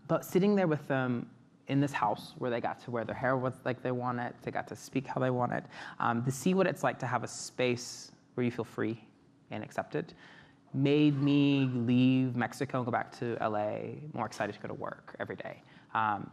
but sitting there with them in this house where they got to wear their hair was like they want it, they got to speak how they want it, to see what it's like to have a space where you feel free and accepted, made me leave Mexico and go back to LA more excited to go to work every day.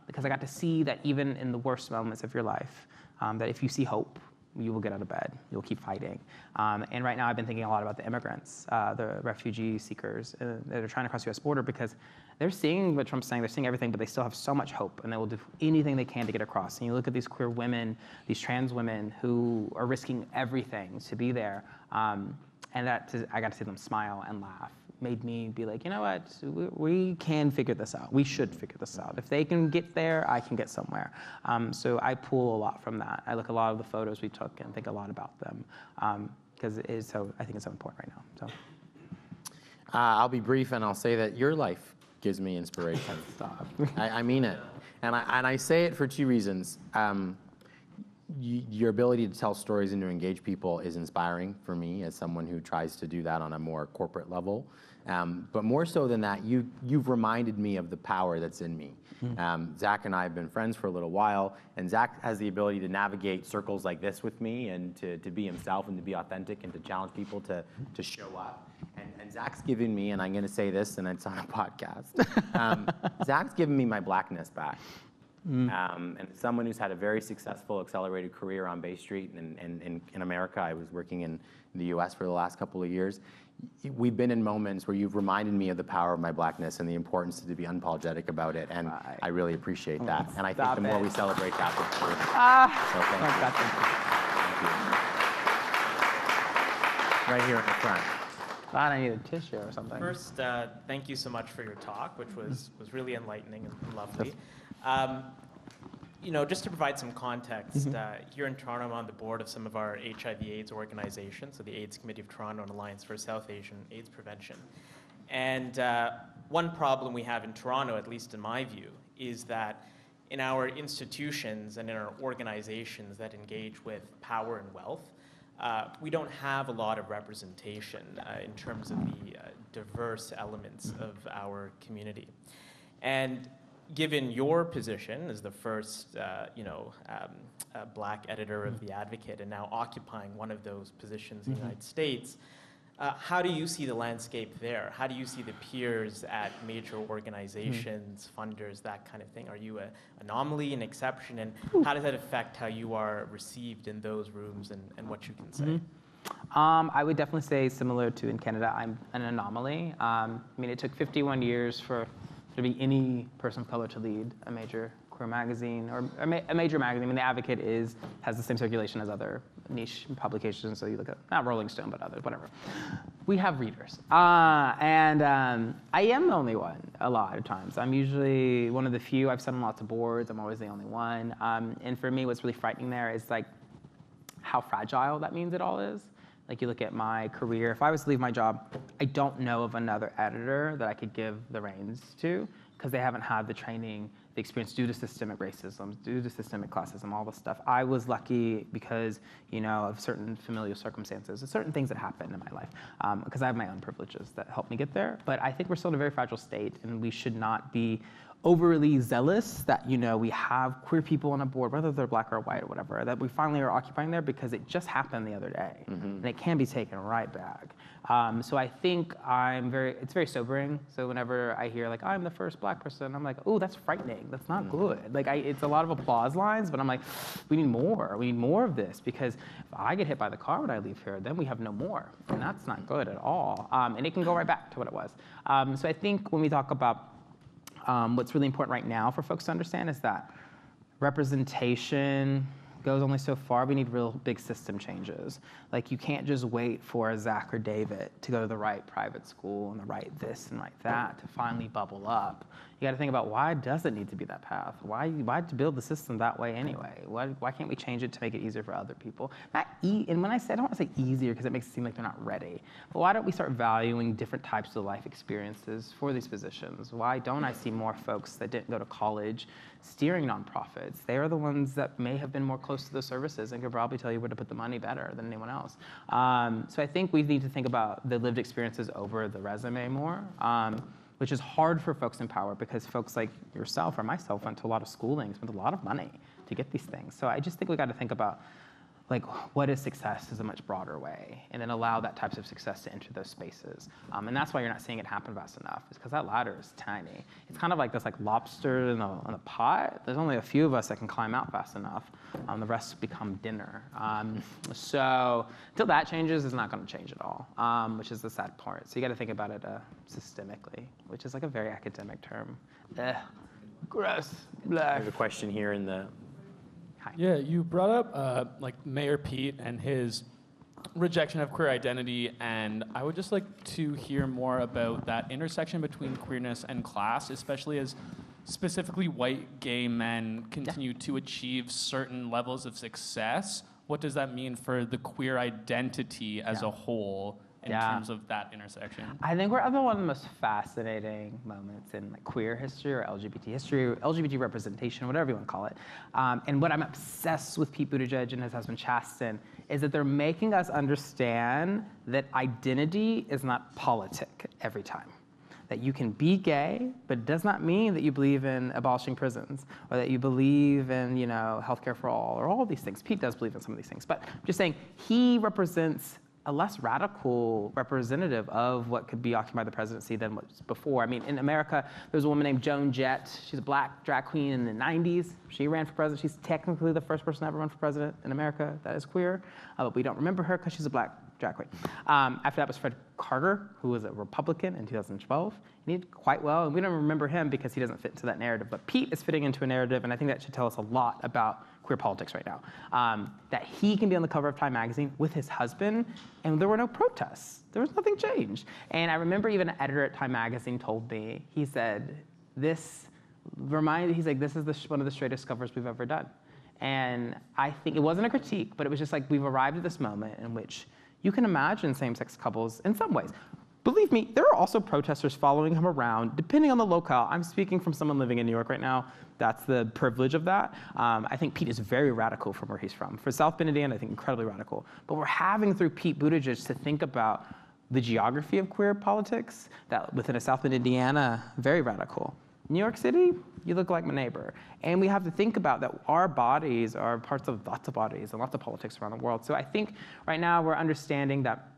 Because I got to see that even in the worst moments of your life, that if you see hope, you will get out of bed, you'll keep fighting. And right now I've been thinking a lot about the immigrants, the refugee seekers that are trying to cross the US border, because they're seeing what Trump's saying, they're seeing everything, but they still have so much hope, and they will do anything they can to get across. And you look at these queer women, these trans women who are risking everything to be there, and I got to see them smile and laugh. Made me be like, you know what, we can figure this out. We should figure this out. If they can get there, I can get somewhere. So I pull a lot from that. I look at a lot of the photos we took and think a lot about them, because it is so, I think it's so important right now. So. I'll be brief, and I'll say that your life gives me inspiration. Stop. I mean it. And I say it for two reasons. Your ability to tell stories and to engage people is inspiring for me as someone who tries to do that on a more corporate level. But more so than that, you've reminded me of the power that's in me. Zack and I have been friends for a little while, and Zack has the ability to navigate circles like this with me and to be himself and to be authentic and to challenge people to show up. And Zack's given me, and I'm going to say this, and it's on a podcast, Zack's given me my blackness back. And as someone who's had a very successful accelerated career on Bay Street and in America, I was working in the US for the last couple of years, we've been in moments where you've reminded me of the power of my blackness and the importance to be unapologetic about it, and I really appreciate that. And I think the more we celebrate that, the better. So thank you. Right here in the front. Glad I need a tissue or something. First, thank you so much for your talk, which was really enlightening and lovely. Just to provide some context, here in Toronto, I'm on the board of some of our HIV/AIDS organizations, so the AIDS Committee of Toronto and Alliance for South Asian AIDS Prevention. And one problem we have in Toronto, at least in my view, is that in our institutions and in our organizations that engage with power and wealth, we don't have a lot of representation in terms of the diverse elements of our community. And given your position as the first, black editor of The Advocate and now occupying one of those positions in the United States, how do you see the landscape there? How do you see the peers at major organizations, funders, that kind of thing? Are you an anomaly, an exception, and how does that affect how you are received in those rooms and what you can say? I would definitely say, similar to in Canada, I'm an anomaly. It took 51 years for there to be any person of color to lead a major queer magazine or a major magazine. The Advocate has the same circulation as other niche publications. So you look at, not Rolling Stone, but others, whatever. We have readers. I am the only one a lot of times. I'm usually one of the few. I've sat on lots of boards. I'm always the only one. And for me, what's really frightening there is like how fragile that means it all is. Like you look at my career, if I was to leave my job, I don't know of another editor that I could give the reins to because they haven't had the training, the experience due to systemic racism, due to systemic classism, all this stuff. I was lucky because, of certain familial circumstances, certain things that happened in my life, because I have my own privileges that helped me get there. But I think we're still in a very fragile state, and we should not be overly zealous that, we have queer people on a board, whether they're black or white or whatever, that we finally are occupying there because it just happened the other day. And it can be taken right back. So I think it's very sobering. So whenever I hear I'm the first black person, I'm like, oh, that's frightening. That's not good. It's a lot of applause lines, but I'm like, we need more. We need more of this because if I get hit by the car when I leave here, then we have no more. And that's not good at all. And it can go right back to what it was. So I think when we talk about what's really important right now for folks to understand is that representation goes only so far. We need real big system changes. Like, you can't just wait for a Zach or David to go to the right private school and the right this and right that to finally bubble up. You got to think about, why does it need to be that path? Why to build the system that way anyway? Why can't we change it to make it easier for other people? And when I say, I don't want to say easier because it makes it seem like they're not ready, but why don't we start valuing different types of life experiences for these positions? Why don't I see more folks that didn't go to college steering nonprofits? They are the ones that may have been more close to the services and could probably tell you where to put the money better than anyone else. So I think we need to think about the lived experiences over the resume more. Which is hard for folks in power because folks like yourself or myself went to a lot of schooling, spent a lot of money to get these things. So I just think we got to think about, like, what is success is a much broader way, and then allow that types of success to enter those spaces. And that's why you're not seeing it happen fast enough, is because that ladder is tiny. It's kind of like this lobster in a pot. There's only a few of us that can climb out fast enough. The rest become dinner. So until that changes, it's not going to change at all, which is the sad part. So you got to think about it systemically, which is like a very academic term. Gross. There's a question here in the... Yeah, you brought up Mayor Pete and his rejection of queer identity, and I would just like to hear more about that intersection between queerness and class, especially as specifically white gay men continue to achieve certain levels of success. What does that mean for the queer identity as a whole in terms of that intersection? I think we're at one of the most fascinating moments in queer history or LGBT history, or LGBT representation, whatever you want to call it. And what I'm obsessed with Pete Buttigieg and his husband Chasten is that they're making us understand that identity is not politic every time. That you can be gay, but it does not mean that you believe in abolishing prisons or that you believe in, healthcare for all or all of these things. Pete does believe in some of these things, but I'm just saying he represents a less radical representative of what could be occupied by the presidency than what's before. I mean, in America, there's a woman named Joan Jett. She's a black drag queen in the 90s. She ran for president. She's technically the first person to ever run for president in America that is queer, but we don't remember her because she's a black drag queen. After that was Fred Carter, who was a Republican in 2012. And he did quite well, and we don't remember him because he doesn't fit into that narrative. But Pete is fitting into a narrative, and I think that should tell us a lot about queer politics right now. That he can be on the cover of Time magazine with his husband, and there were no protests. There was nothing changed. And I remember even an editor at Time magazine told me, he said, this is one of the straightest covers we've ever done. And I think it wasn't a critique, but it was just like, we've arrived at this moment in which you can imagine same-sex couples in some ways. Believe me, there are also protesters following him around, depending on the locale. I'm speaking from someone living in New York right now. That's the privilege of that. I think Pete is very radical from where he's from. For South Bend, Indiana, I think incredibly radical. But we're having through Pete Buttigieg to think about the geography of queer politics, that within a South Bend, Indiana, very radical. New York City, you look like my neighbor. And we have to think about that our bodies are parts of lots of bodies and lots of politics around the world. So I think right now we're understanding that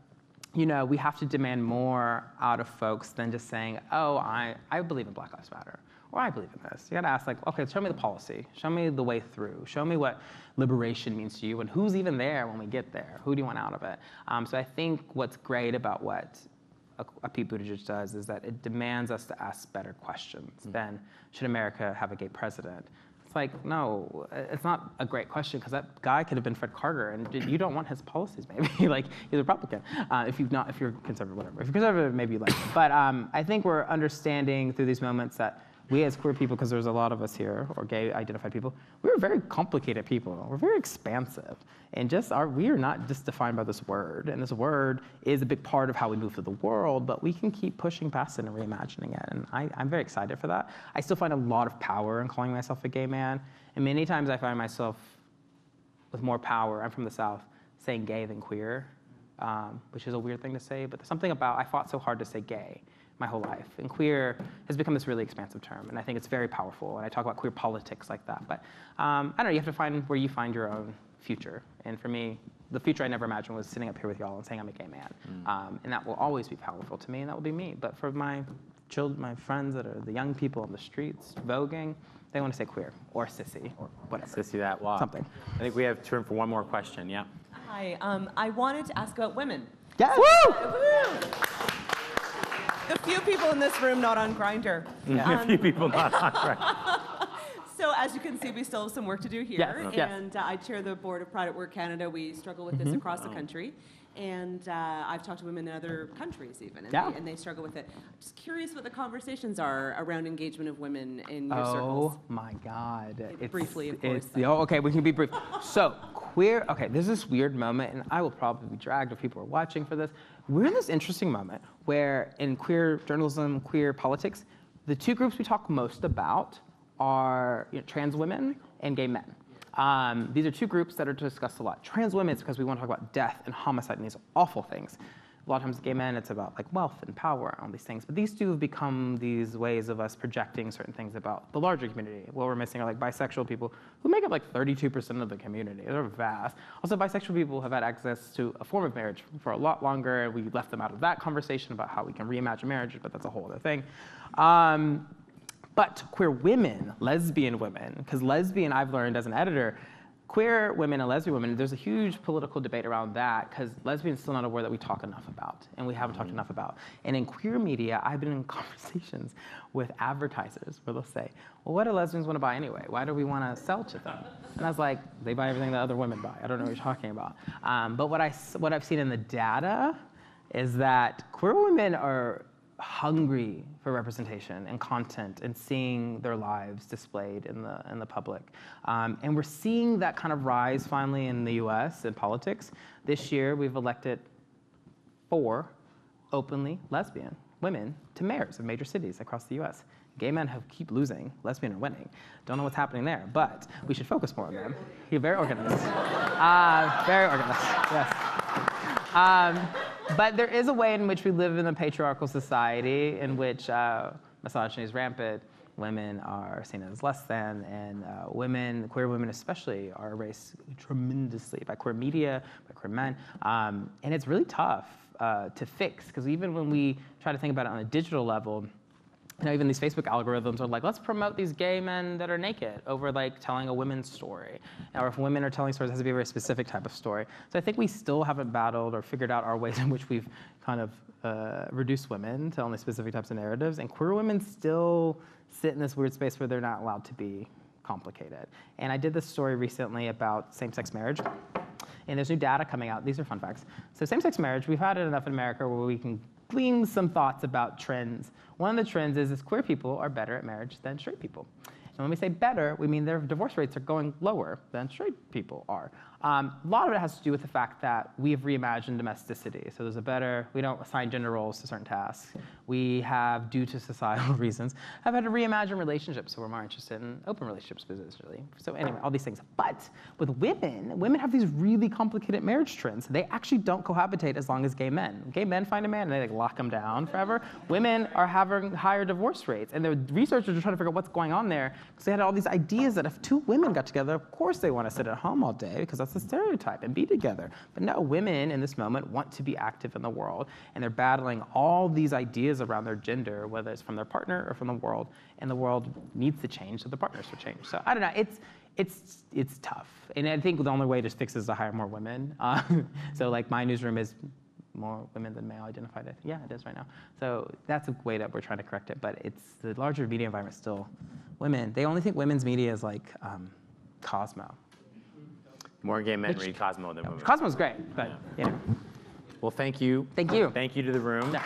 we have to demand more out of folks than just saying, oh, I believe in Black Lives Matter, or I believe in this. You gotta ask, okay, show me the policy, show me the way through, show me what liberation means to you, and who's even there when we get there, who do you want out of it? So I think what's great about what Pete Buttigieg does is that it demands us to ask better questions than, should America have a gay president? It's like, no, it's not a great question because that guy could have been Fred Carter, and you don't want his policies, maybe. He's a Republican. If you're conservative, whatever. If you're conservative, maybe you like it. But I think we're understanding through these moments that we as queer people, because there's a lot of us here, or gay identified people, we're very complicated people. We're very expansive. And we are not just defined by this word. And this word is a big part of how we move through the world, but we can keep pushing past it and reimagining it. And I'm very excited for that. I still find a lot of power in calling myself a gay man. And many times I find myself with more power, I'm from the South, saying gay than queer, which is a weird thing to say, but there's something about, I fought so hard to say gay my whole life. And queer has become this really expansive term, and I think it's very powerful, and I talk about queer politics like that. But I don't know, you have to find where you find your own future. And for me, the future I never imagined was sitting up here with y'all and saying I'm a gay man. And that will always be powerful to me, and that will be me. But for my children, my friends that are the young people on the streets voguing, they want to say queer, or sissy, or whatever. Sissy that walk. Something. I think we have time for one more question, yeah. Hi, I wanted to ask about women. Yes! Woo! The few people in this room not on Grindr. A few people not on Grindr. So as you can see, we still have some work to do here. Yes, yes. And I chair the board of Pride at Work Canada. We struggle with this across the country. And I've talked to women in other countries even, and they struggle with it. I'm just curious what the conversations are around engagement of women in your circles. Oh my God. Briefly, of course. Okay, we can be brief. So there's this weird moment, and I will probably be dragged if people are watching for this. We're in this interesting moment where in queer journalism, queer politics, the two groups we talk most about are trans women and gay men. These are two groups that are discussed a lot. Trans women, it's because we want to talk about death and homicide and these awful things. A lot of times gay men, it's about like wealth and power and all these things. But these two have become these ways of us projecting certain things about the larger community. What we're missing are like bisexual people who make up like 32% of the community. They're vast. Also, bisexual people have had access to a form of marriage for a lot longer, and we left them out of that conversation about how we can reimagine marriage, but that's a whole other thing. But queer women, lesbian women, because lesbian, I've learned as an editor, queer women and lesbian women, there's a huge political debate around that because lesbian is still not a word that we talk enough about and we haven't talked enough about. And in queer media, I've been in conversations with advertisers where they'll say, well, what do lesbians want to buy anyway? Why do we want to sell to them? And I was like, they buy everything that other women buy. I don't know what you're talking about. But what I've seen in the data is that queer women are hungry for representation and content and seeing their lives displayed in the public. And we're seeing that kind of rise finally in the US in politics. This year, we've elected 4 openly lesbian women to mayors of major cities across the US. Gay men keep losing, lesbian are winning. Don't know what's happening there, but we should focus more on them. You're very organized. Very organized, yes. But there is a way in which we live in a patriarchal society in which misogyny is rampant, women are seen as less than, and queer women especially, are erased tremendously by queer media, by queer men. And it's really tough to fix, because even when we try to think about it on a digital level, even these Facebook algorithms are like, let's promote these gay men that are naked over like telling a women's story. Or if women are telling stories, it has to be a very specific type of story. So I think we still haven't battled or figured out our ways in which we've kind of reduced women to only specific types of narratives. And queer women still sit in this weird space where they're not allowed to be complicated. And I did this story recently about same-sex marriage. And there's new data coming out. These are fun facts. So same-sex marriage, we've had it enough in America where we can glean some thoughts about trends. One of the trends is queer people are better at marriage than straight people. And when we say better, we mean their divorce rates are going lower than straight people are. A lot of it has to do with the fact that we have reimagined domesticity. So we don't assign gender roles to certain tasks. We have, due to societal reasons, have had to reimagine relationships. So we're more interested in open relationships positionally. So anyway, all these things. But with women have these really complicated marriage trends. They actually don't cohabitate as long as gay men. Gay men find a man and they like lock him down forever. Women are having higher divorce rates. And the researchers are trying to figure out what's going on there, because they had all these ideas that if 2 women got together, of course they want to sit at home all day, because that's the stereotype, and be together. But no, women in this moment want to be active in the world, and they're battling all these ideas around their gender, whether it's from their partner or from the world, and the world needs to change, so the partners will change. So I don't know, it's tough. And I think the only way to fix it is to hire more women. So like my newsroom is more women than male identified. Yeah, it is right now. So that's a way that we're trying to correct it, but it's the larger media environment still women. They only think women's media is like Cosmo. More gay men read Cosmo than women. Cosmo's great, but Well, thank you. Thank you. Thank you to the room. Yeah.